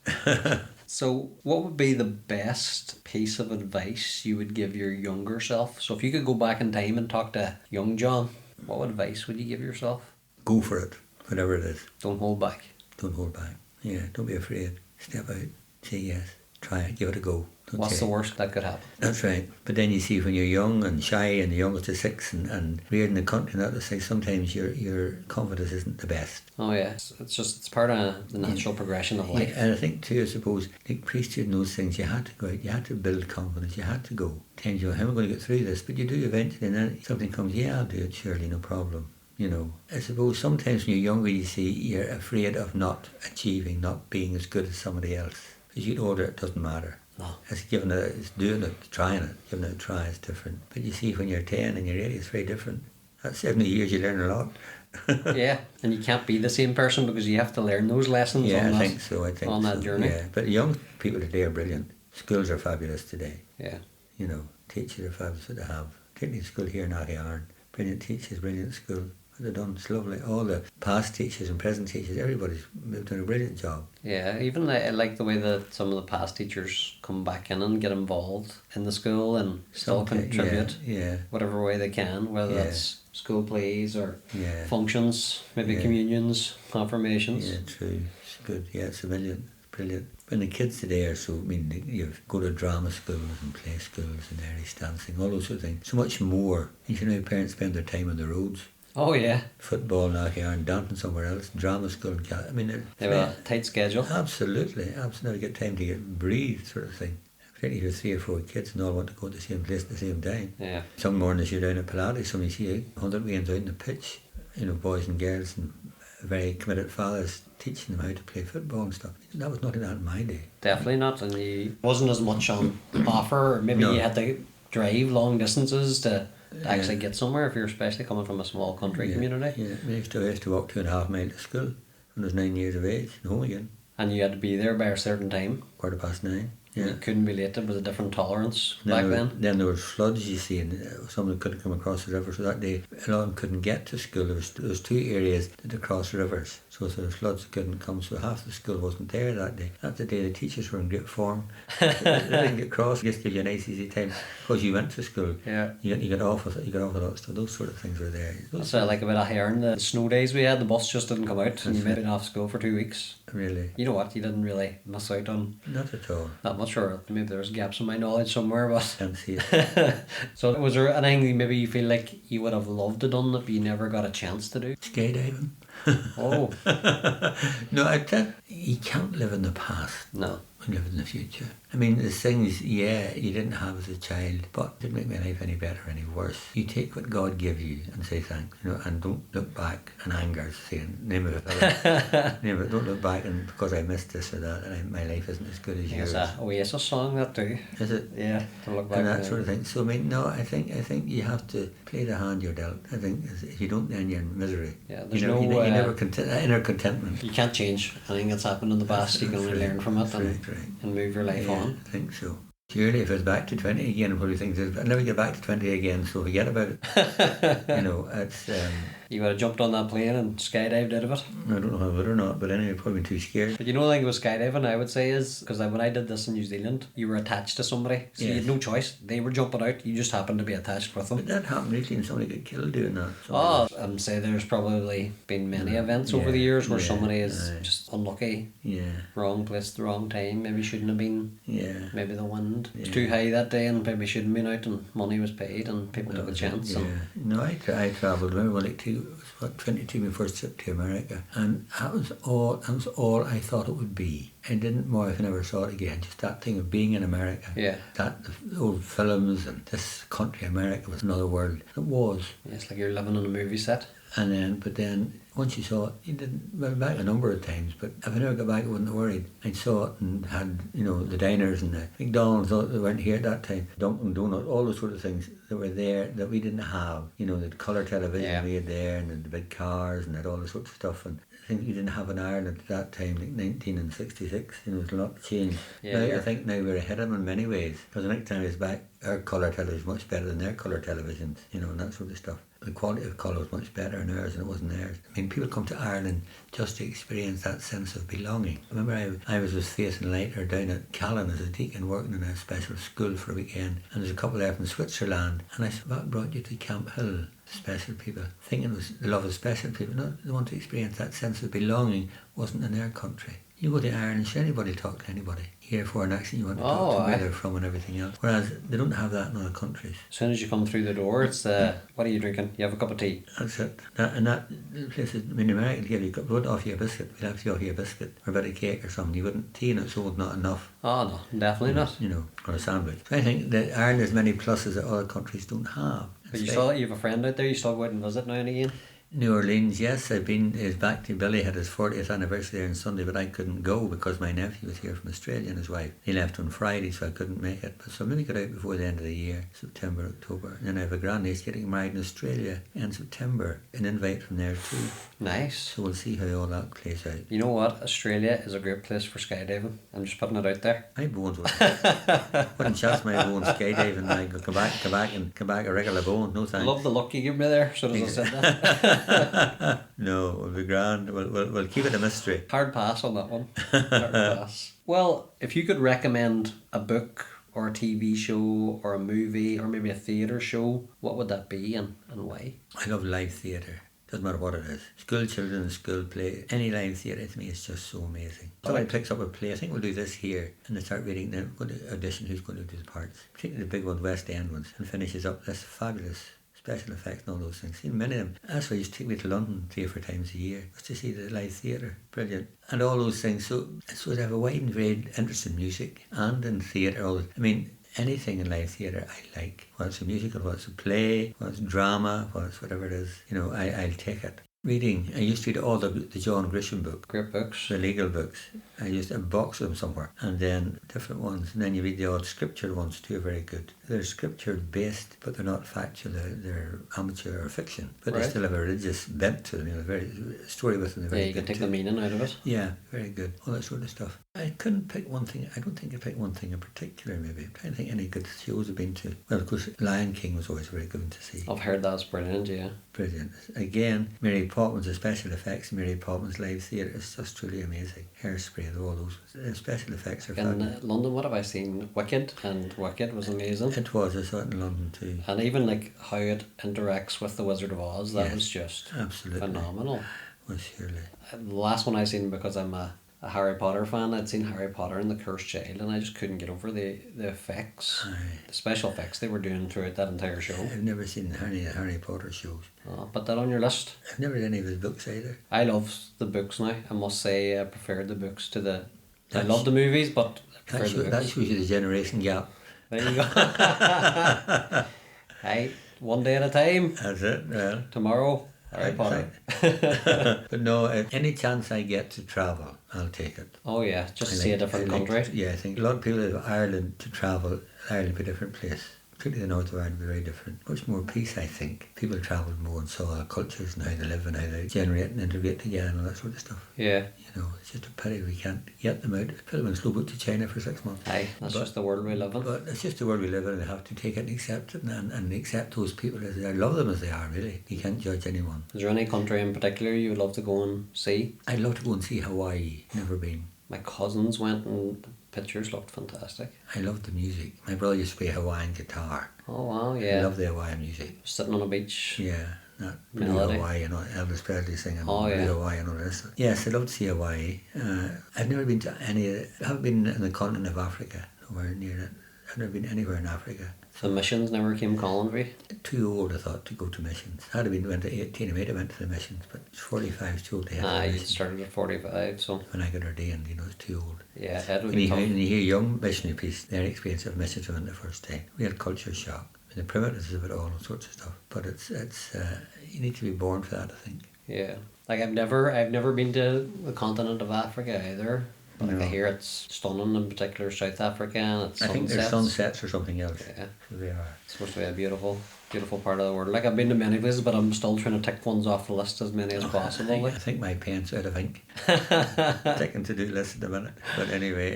So, what would be the best piece of advice you would give your younger self? So, if you could go back in time and talk to young John, what advice would you give yourself? Go for it, whatever it is. Don't hold back. Don't hold back. Yeah, don't be afraid. Step out, say yes, try it, give it a go. Don't What's say- the worst that could happen? That's right. But then you see when you're young and shy and the youngest is 6 and reared in the country and that, to say sometimes your confidence isn't the best. Oh yeah, it's part of the natural progression of life. Yeah, and I think too, I suppose, like priesthood and those things, you had to go out, you had to build confidence, you had to go. Times you go, how am I going to get through this? But you do eventually, and then something comes, yeah, I'll do it, surely, no problem. You know, I suppose sometimes when you're younger, you see, you're afraid of not achieving, not being as good as somebody else. As you get older, it doesn't matter. No. It's doing it, trying it, giving it a try is different. But you see, when you're 10 and you're 80, it's very different. At 70 years, you learn a lot. Yeah, and you can't be the same person because you have to learn those lessons Yeah, on I think so. on that journey. Yeah, but young people today are brilliant. Schools are fabulous today. Yeah. You know, teachers are fabulous what they have. Particularly the school here in Aghyaran. Brilliant teachers, brilliant school. What they've done, it's lovely. All the past teachers and present teachers, everybody's done a brilliant job. Yeah, even I like the way that some of the past teachers come back in and get involved in the school and still Something- contribute Yeah, whatever way they can, whether Yeah. that's school plays or yeah. functions, maybe Yeah. communions, confirmations. Yeah, true. It's good. Yeah, it's brilliant. Brilliant. And the kids today are so, I mean, you go to drama schools and play schools and Irish dancing, all those sort of things. So much more. You know how parents spend their time on the roads. Oh, yeah. Football in Aghyaran, dancing somewhere else, drama school. I mean, They have a tight schedule. absolutely. Never get time to breathe, sort of thing. Particularly if you're 3 or 4 kids and all want to go to the same place at the same time. Yeah. Some mornings you're down at Pilates, some you see 100 games out in the pitch, boys and girls and very committed fathers teaching them how to play football and stuff. That was not in that in my day. Definitely not. And you wasn't as much on offer, or maybe No. you had to drive long distances to actually get somewhere if you're especially coming from a small country community. Yeah, I used to walk 2.5 miles to school when I was 9 years of age and home again, And you had to be there by a certain time. 9:15. Yeah. You couldn't be late. It was a different tolerance Then back there, then. Then there was floods, you see, and some of them couldn't come across the river. So that day, a lot of them couldn't get to school. There was 2 areas that had crossed rivers. So if there was floods, they couldn't come. So half the school wasn't there that day. That's the day the teachers were in great form. They didn't get cross. Just give you a nice easy time because you went to school. Yeah. You got off with it. You got off with a lot of stuff. Those sort of things were there. That's what I like about Aghyaran. The snow days we had, the bus just didn't come out, and you made it off school for 2 weeks. Really, You know what? You didn't really miss out on not at all. that much, or maybe there's gaps in my knowledge somewhere, but. Can't see it. So was there anything maybe you feel like you would have loved to done that you never got a chance to do? Skydiving. Oh, No, I tell you can't live in the past. no. Live in the future. I mean, there's things, you didn't have as a child, but it didn't make my life any better or any worse. You take what God gave you and say thanks, and don't look back in anger, saying, name of it, name it, don't look back and because I missed this or that, and my life isn't as good as It's yours. a Oasis song, that too. Is it? Yeah, to look back And that now. sort of thing. So, I mean, no, I think you have to play the hand you're dealt. I think if you don't, then you're in misery. Yeah, there's you no, never that inner contentment. You can't change anything that's happened in the past. You can only learn from it and move your life on. I think so. Surely if it's back to 20 again, I'll probably think, I'll never get back to 20 again, so forget about it. It's... You would have jumped on that plane and skydived out of it. I don't know if I would or not, but anyway, probably too scared. But the thing with skydiving, I would say, is because when I did this in New Zealand, you were attached to somebody, so you had no choice. They were jumping out, you just happened to be attached with them. But that happened recently and somebody got killed doing that. Say there's probably been many events over the years where somebody is just unlucky, Yeah, wrong place at the wrong time, maybe shouldn't have been, yeah. maybe the wind was too high that day and maybe shouldn't have been out and money was paid and people took a chance. Yeah. No, I travelled. I remember like 22 my first trip to America, and that was all I thought it would be. I didn't more if I never saw it again. Just that thing of being in America. Yeah. That the old films and this country, America, was another world. It was. Yeah, it's like you're living on a movie set. But then once you saw it, you didn't. Went back a number of times, but if I never got back, I wouldn't have worried. I saw it and had the diners and the McDonald's. They weren't here at that time. Dunkin' Donuts, all those sort of things that were there that we didn't have. The colour television we had there, and the big cars and all this sort of stuff. And things we didn't have in Ireland at that time, like 1966. There's a lot changed. I think now we're ahead of them in many ways. Because the next time I was back, our colour television was much better than their colour televisions, and that sort of stuff. The quality of colour was much better in ours than it was in theirs. I mean, people come to Ireland just to experience that sense of belonging. I remember I was with Faith and Leiter down at Callan as a deacon working in a special school for a weekend, and there's a couple there from Switzerland, and I said, what brought you to Camp Hill? Special people. Thinking it was the love of special people. No, they want to experience that sense of belonging wasn't in their country. You go to Ireland, should anybody talk to anybody? Hear foreign accent, you want to talk to where they're from and everything else. Whereas they don't have that in other countries. As soon as you come through the door, it's what are you drinking? You have a cup of tea. That's it. That places, America give you a cup, wouldn't offer you a biscuit. We'd have to offer you a biscuit or a bit of cake or something. You wouldn't. Tea and it's old, not enough. Oh no, definitely not. Or a sandwich. So I think that Ireland has many pluses that other countries don't have. But you have a friend out there. You still go out and visit now and again. New Orleans, yes, I've been. Back to Billy had his 40th anniversary there on Sunday, but I couldn't go because my nephew was here from Australia and his wife. He left on Friday, so I couldn't make it. But so I'm going to get out before the end of the year, September, October. And then I have a grandniece getting married in Australia in September, an invite from there too. Nice. So we'll see how all that plays out. You know what? Australia is a great place for skydiving. I'm just putting it out there. My bones wouldn't chance my bones skydiving. I go come back a regular bone. No thanks. Love the look you give me there. So does I said that. No, it'll be grand. We'll keep it a mystery. Hard pass on that one. Hard pass. Well, if you could recommend a book or a TV show or a movie or maybe a theatre show, what would that be and why? I love live theatre. Doesn't matter what it is. School children, school play, any live theatre to me is just so amazing. Somebody picks up a play, I think we'll do this here, and they start reading, then we're going to audition who's going to do the parts. Particularly the big ones, West End ones, and finishes up this fabulous special effects and all those things. Seen many of them. That's why he used to take me to London 3 or 4 times a year, just to see the live theatre. Brilliant. And all those things. So they have a wide and varied interest in music and in theatre. I mean, anything in live theatre I like. Whether it's a musical, whether it's a play, whether it's drama, whether it's whatever it is, I'll take it. Reading, I used to read all the John Grisham books. Great books. The legal books. I used to box them somewhere. And then different ones. And then you read the odd scripture ones too, very good. They're scripture based, but they're not factual. They're amateur or fiction. But they still have a religious bent to them. Very story with them. They're very you good can take too. the meaning out of it. Yeah, very good. All that sort of stuff. I couldn't pick one thing. I don't think I picked one thing in particular, maybe. I'm trying to think any good shows I've been to. Well, of course, Lion King was always very good to see. I've heard that's brilliant, yeah. Brilliant. Again, Mary Poppins, the special effects, Mary Poppins live theatre is just truly amazing. Hairspray, all those. The special effects are In fabulous. London, what have I seen? Wicked, and Wicked was amazing. It was, I saw it in London too. And even like how it interacts with the Wizard of Oz, that Yes, was just absolutely. phenomenal. Well, surely. The last one I seen, because I'm a Harry Potter fan, I'd seen Harry Potter and the Cursed Child, and I just couldn't get over the effects, Aye. the special effects they were doing throughout that entire show. I've never seen any Harry Potter shows. Put that on your list. I've never read any of his books either. I love the books now. I must say I prefer the books to the... I love the movies, but I prefer the That books. shows you the generation gap. There you go. Hey, one day at a time. That's it, well. Tomorrow, Harry Potter. But no, any chance I get to travel, I'll take it. Oh yeah, just to see a different country. Yeah, I think a lot of people have Ireland to travel. Ireland would be a different place. Particularly the north of Ireland would be very different. Much more peace, I think. People travelled more and saw our cultures and how they live and how they generate and integrate together and all that sort of stuff. Yeah. It's just a pity we can't get them out. Put them in a slow boat to China for 6 months. Aye, that's just the world we live in. But it's just the world we live in, and they have to take it and accept it and accept those people as they are. Love them as they are, really. You can't judge anyone. Is there any country in particular you would love to go and see? I'd love to go and see Hawaii. Never been. My cousins went and the pictures looked fantastic. I love the music. My brother used to play Hawaiian guitar. Oh wow, I yeah. love the Hawaiian music. Sitting on a beach. Yeah, that Blue Melody. Hawaii and all, Elvis Presley singing Oh, yeah. Blue Hawaii and all this. Yes, I'd love to see Hawaii. I've never been to any. I haven't been in the continent of Africa, nowhere near it. I've never been anywhere in Africa. The missions never came calling for you? Too old, I thought, to go to missions. I'd have been went to 18, I might have went to the missions, but 45 is too old to head to the You missions. started at 45, so When I got ordained, it's too old. yeah, it would And be you, tough. and you hear young missionary priests, their experience of missions went the first time. Real culture shock. The primitives of it all sorts of stuff. But it's you need to be born for that, I think. Yeah. Like I've never been to the continent of Africa either. But like No. I hear it's stunning, in particular South Africa, and it's I think there's sunsets or something else. Yeah. So they are. It's supposed to be a beautiful part of the world. Like I've been to many places, but I'm still trying to tick ones off the list, as many as possible. I Like. think my pen's out of ink. Taking to-do list at the minute. But anyway,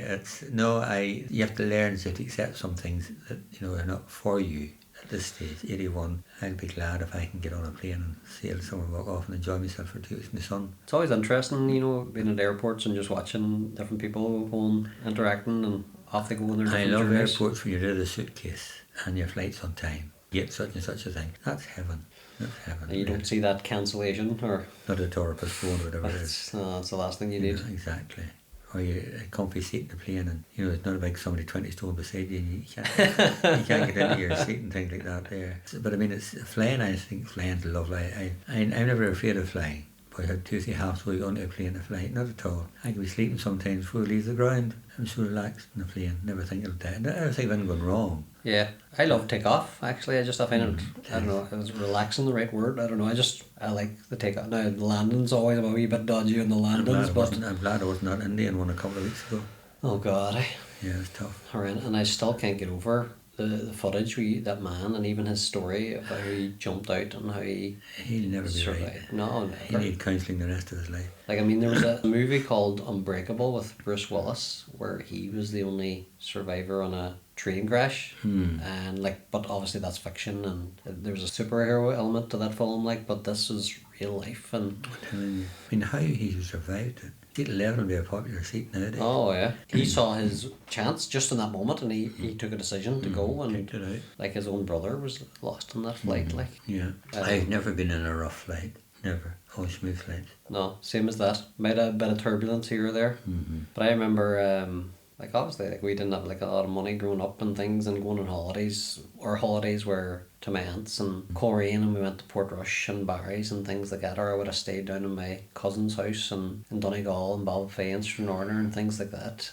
you have to learn to accept some things that, are not for you. At this stage, 81, I'd be glad if I can get on a plane and sail somewhere, walk off and enjoy myself for 2 weeks in the sun. It's always interesting, being at airports and just watching different people going, interacting, and off they go on their I different love journeys. airports when you're rid of the suitcase and your flight's on time. Get such and such a thing. That's heaven. That's heaven. And you don't see that cancellation, or Not at all, or postponed, whatever it is. that's the last thing you need. Exactly. Or you a comfy seat in the plane, and there's not a big somebody 20 stone beside you, and you can't get into your seat and things like that there. But I mean, it's flying. I think flying's lovely. I'm never afraid of flying. But I had 2 or 3 hours we go onto a plane to fly. Not at all. I can be sleeping sometimes before we leave the ground. I'm so relaxed in the plane. Never think it'll die. I never think of anything going wrong. Yeah, I love takeoff. Actually, I find it. I don't know. Is relaxing the right word? I don't know. I like the takeoff. Now the landing's always a wee bit dodgy on the landings, but I'm glad I wasn't at Indian one a couple of weeks ago. oh god, Yeah, it's tough. and I still can't get over the footage we that man, and even his story of how he jumped out and how he He'll never be survived. right. No, He'll never. need counselling the rest of his life. Like, I mean, there was a movie called Unbreakable with Bruce Willis where he was the only survivor on a train crash. And but obviously that's fiction, and there was a superhero element to that film, but this is real life. And I'm telling you. I mean, how he survived it. Seat 11 will be a popular seat nowadays. oh yeah, he saw his chance just in that moment, and he took a decision to go, and Checked it out. like his own brother was lost on that flight. Yeah. I've never been in a rough flight. Never. All smooth flights. No, same as that. Might have a bit of turbulence here or there. But I remember, obviously, we didn't have a lot of money growing up and things, and going on holidays, or holidays where to my aunts in Coleraine, and we went to Portrush and Barry's and things like that, or I would have stayed down in my cousin's house and in Donegal and Balfay and Stranorner and things like that.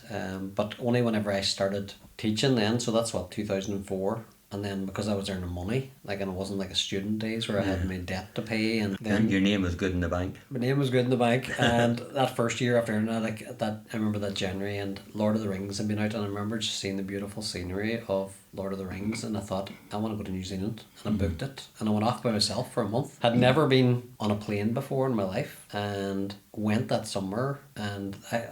But only whenever I started teaching then, so that's what, 2004. And then because I was earning money, like, and it wasn't like a student days where I had my debt to pay, and then Your name was good in the bank. my name was good in the bank. And that first year after earning that, like that, I remember that January and Lord of the Rings had been out, and I remember just seeing the beautiful scenery of Lord of the Rings, and I thought, I want to go to New Zealand, and I booked it, and I went off by myself for a month. Had never been on a plane before in my life, and went that summer, and I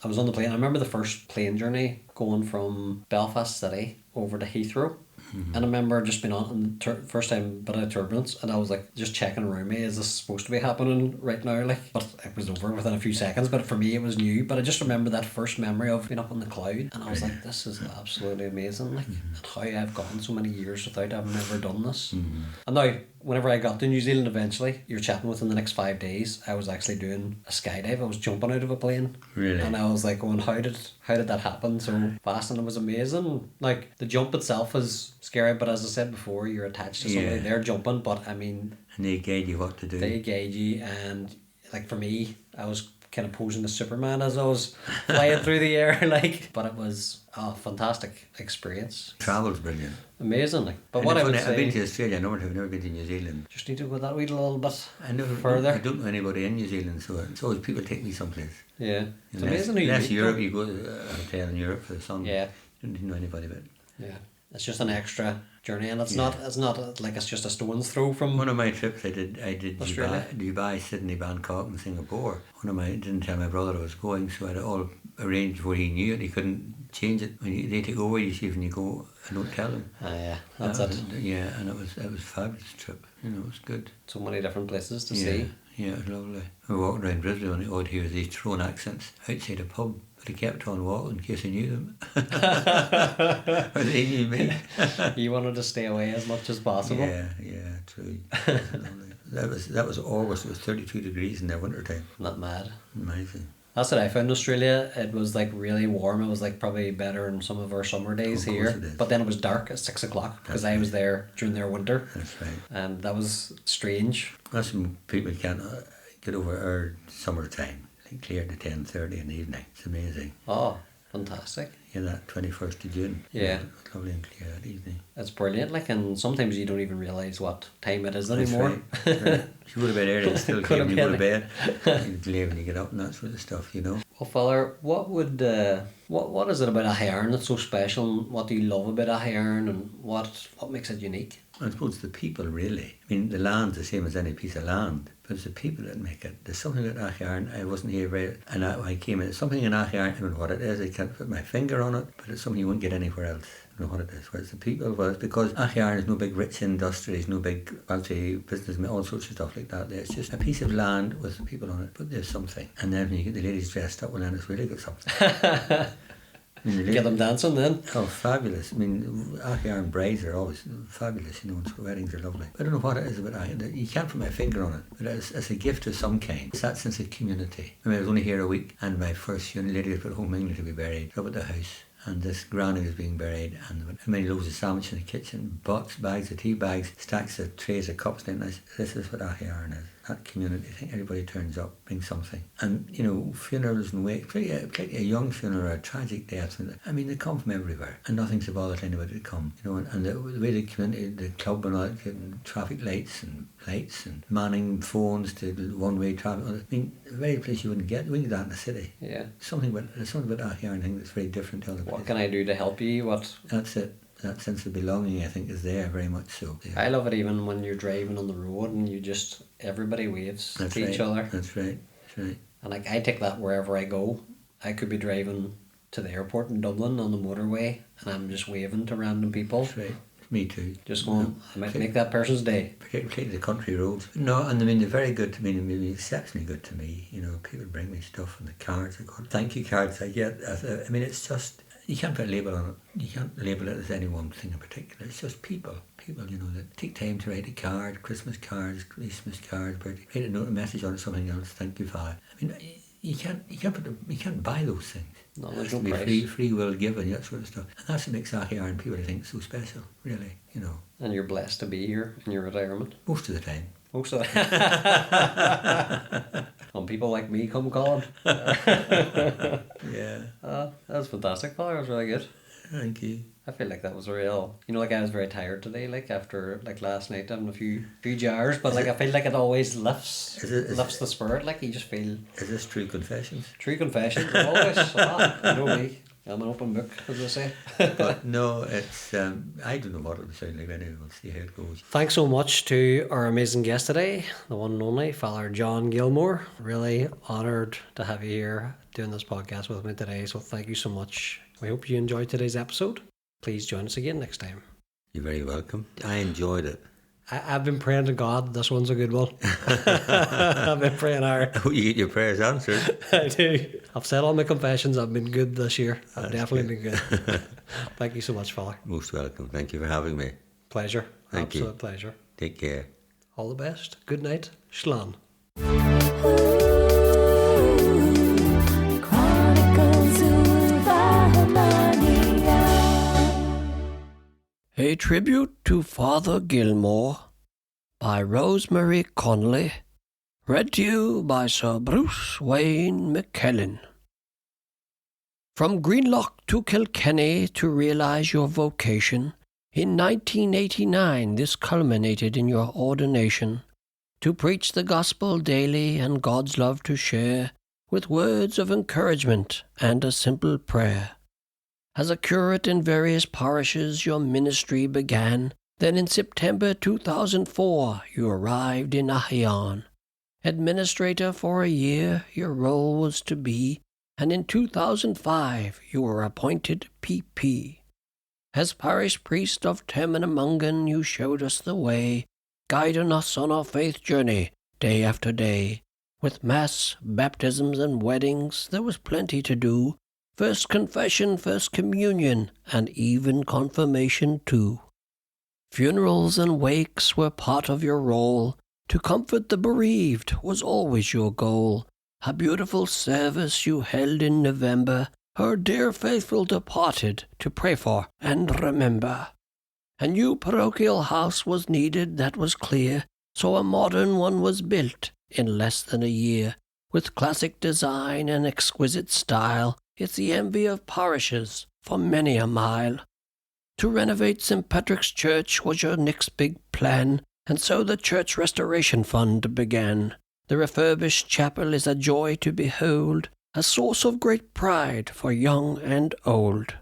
was on the plane. I remember the first plane journey going from Belfast City over to Heathrow. And I remember just being on the first time bit of turbulence, and I was like just checking around me, is this supposed to be happening right now? Like, but it was over within a few seconds. But for me, it was new. But I just remember that first memory of being up on the cloud, and I was like, this is absolutely amazing. Like, and how I've gone so many years without having never done this. And now, whenever I got to New Zealand eventually, you're chatting within the next 5 days, I was actually doing a skydive. I was jumping out of a plane. Really? And I was like going, how did that happen so fast? And it was amazing. Like, the jump itself is scary, but as I said before, you're attached to somebody. Yeah. They're jumping, but I mean, And they guide you what to do. they guide you. And like for me, I was kind of posing as Superman as I was flying through the air, like, but it was a fantastic experience. Travel's brilliant. Amazing. Like, but And what I I've would been to say, Australia. I've never been to New Zealand. just need to go that wee little bit I never further. I don't know anybody in New Zealand, so it's always people take me someplace. Yeah, it's Unless, amazing who you unless meet, Europe, though. you go to a hotel in Europe for the sun. Yeah. You don't know anybody, but Yeah, it's just an extra journey, and it's Yeah. not like it's just a stone's throw from. one of my trips I did Australia? Dubai, Sydney, Bangkok and Singapore. Didn't tell my brother I was going, so I had it all arranged where he knew it. He couldn't change it. When they take over, you see, when you go, I don't tell them. Yeah, that's it. Yeah, and it was a fabulous trip. You know, it was good. So many different places to Yeah, see. yeah, it was lovely. We were walking around Brisbane and all hear these Tyrone accents outside a pub, but he kept on walking in case he knew them. Or they knew me. You wanted to stay away as much as possible. Yeah, true. It was lovely. That was August. It was 32 degrees in the winter time. Not mad. Amazing. That's what I found in Australia. It was like really warm. It was like probably better in some of our summer days Of course here. it is. But then it was dark at 6 o'clock because That's I was there during their winter, That's right. and that was strange. That's when people can't get over our summertime. Like clear to 10:30 in the evening. It's amazing. Oh, fantastic. Yeah, that 21st of June. Yeah. Lovely and clear that evening. It's brilliant. Like, and sometimes you don't even realise what time it is That's anymore. right. That's right. You go to bed early and still Go came to when you go to bed. bed. You leave when you get up and that sort of stuff, you know. Well, Father, what would what is it about Aghyaran that's so special? What do you love about Aghyaran, and what makes it unique? I suppose it's the people, really. I mean, the land's the same as any piece of land, but it's the people that make it. There's something about Aghyaran. I wasn't here very, and I came in. Something in Aghyaran, I don't know what it is. I can't put my finger on it, but it's something you won't get anywhere else. I don't know what it is. Whereas the people, well, it's because Aghyaran is no big rich industry, there's no big wealthy business, all sorts of stuff like that. It's just a piece of land with people on it, but there's something. And then when you get the ladies dressed up, well, then it's really got something. I mean, Get them dancing then. Oh, fabulous. I mean, Aghyaran brides are always fabulous, you know, and so weddings are lovely. I don't know what it is about Aghyaran. You can't put my finger on it, but it's a gift of some kind. It's that sense of community. I mean, I was only here a week, and my first young lady was put home in England to be buried, up at the house. And this granny was being buried, and many loaves of sandwich in the kitchen, bags of tea bags, stacks of trays of cups. And this is what Aghyaran is. That community. I think everybody turns up, brings something. And, you know, funerals and wakes, particularly a young funeral or a tragic death, I mean, they come from everywhere. And nothing's bothered anybody to come. You know, and the way the community, the club and all that, getting traffic lights and manning phones to one-way traffic. I mean, the very place you wouldn't get that in the city. Yeah. There's something about Aghyaran, I think, that's very different to other places. What can I do to help you? What? That's it. That sense of belonging, I think, is there very much so. Yeah. I love it even when you're driving on the road and everybody waves That's to right. each other. That's right. That's right. And like, I take that wherever I go. I could be driving to the airport in Dublin on the motorway, and I'm just waving to random people. That's right. Me too. Just going, I might make that person's day. Particularly the country roads. No, and I mean, they're very good to me. They're exceptionally good to me. You know, people bring me stuff, and the cards I got, thank you cards I get. I mean, it's just, you can't put a label on it. You can't label it as any one thing in particular. It's just people, you know, that take time to write a card, Christmas cards, birthday, write a note, a message on it, something else. Thank you, Father. I mean, you can't buy those things. No, It there's has no to be price. free will given, that sort of stuff. And that's what makes Aghyaran people, I think, so special, really, you know, And you're blessed to be here in your retirement. most of the time. Most of it. And people like me come calling. Yeah, That's fantastic, Father. That was really good. thank you. I feel like that was real. You know, like I was very tired today, like after like last night having a few jars, but like I feel like it always lifts lifts the spirit. Like you just feel Is this true confessions? true confessions always. You know me. I'm an open book, as I say. But no, it's, I don't know what it will sound like anyway, we'll see how it goes. Thanks so much to our amazing guest today, the one and only Father John Gilmore. Really honoured to have you here doing this podcast with me today, so thank you so much. We hope you enjoyed today's episode. Please join us again next time. You're very welcome. I enjoyed it. I've been praying to God, this one's a good one. I've been praying hard. I hope you get your prayers answered. I do. I've said all my confessions, I've been good this year. I've definitely been good. Thank you so much, Father. Most welcome. Thank you for having me. Pleasure. Thank you. Absolute pleasure. Take care. All the best. Good night. Shlan. Chronicles of AghyNarnia. A Tribute to Father Gilmore by Rosemary Connolly, read to you by Sir Bruce Wayne McKellen. From Greenlough to Kilkenny to realise your vocation, in 1989 this culminated in your ordination, to preach the gospel daily and God's love to share, with words of encouragement and a simple prayer. As a curate in various parishes your ministry began, then in September 2004 you arrived in Aghyaran. Administrator for a year your role was to be, and in 2005 you were appointed PP. As Parish Priest of Omagh you showed us the way, guiding us on our faith journey day after day. With Mass, baptisms and weddings there was plenty to do, first confession, first communion, and even confirmation too. Funerals and wakes were part of your role, to comfort the bereaved was always your goal. A beautiful service you held in November, her dear faithful departed to pray for and remember. A new parochial house was needed, that was clear, so a modern one was built in less than a year. With classic design and exquisite style, it's the envy of parishes for many a mile. To renovate St. Patrick's Church was your next big plan, and so the Church Restoration Fund began. The refurbished chapel is a joy to behold, a source of great pride for young and old.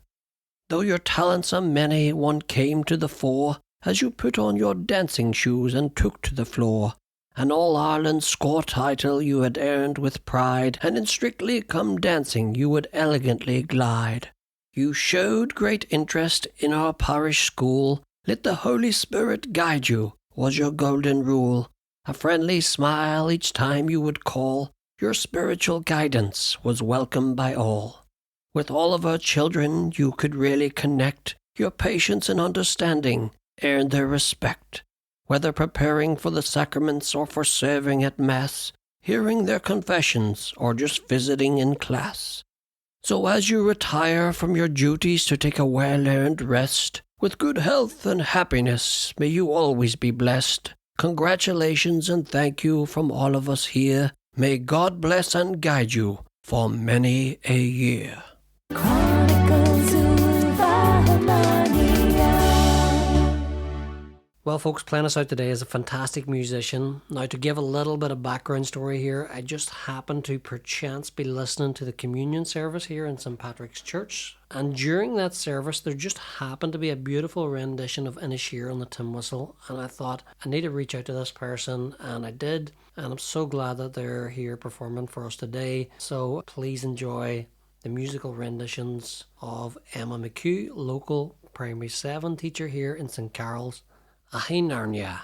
Though your talents are many, one came to the fore, as you put on your dancing shoes and took to the floor. An All-Ireland Scór title you had earned with pride, and in Strictly Come Dancing you would elegantly glide. You showed great interest in our parish school, let the Holy Spirit guide you, was your golden rule. A friendly smile each time you would call, your spiritual guidance was welcomed by all. With all of our children you could really connect, your patience and understanding earned their respect. Whether preparing for the sacraments or for serving at Mass, hearing their confessions or just visiting in class. So as you retire from your duties to take a well-earned rest, with good health and happiness may you always be blessed. Congratulations and thank you from all of us here. May God bless and guide you for many a year. Chronicles of AghyNarnia. Well, folks, playing us out today is a fantastic musician. Now, to give a little bit of background story here, I just happened to perchance be listening to the communion service here in St. Patrick's Church. And during that service, there just happened to be a beautiful rendition of Inisheer on the tin whistle. And I thought, I need to reach out to this person. And I did. And I'm so glad that they're here performing for us today. So please enjoy the musical renditions of Emma McHugh, local primary 7 teacher here in St. Carol's, AghyNarnia.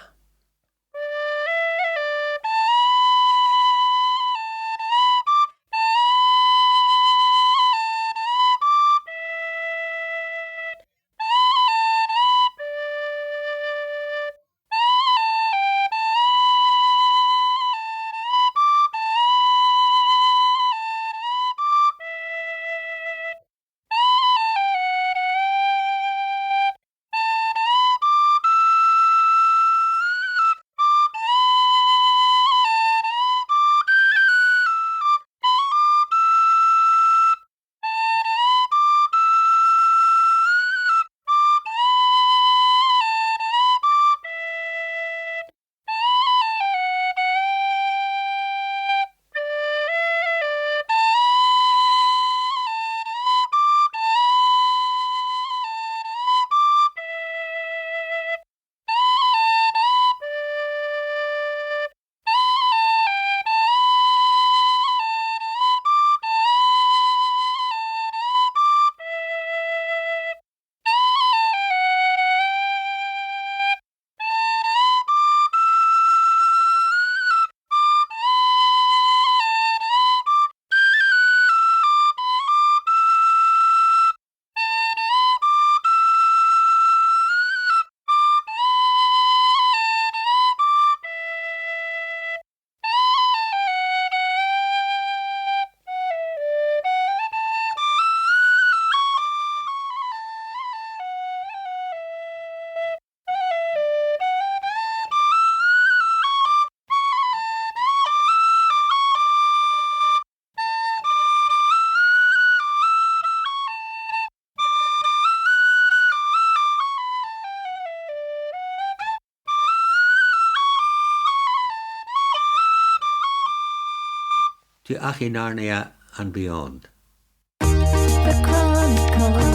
to AghyNarnia and beyond. The Chronicles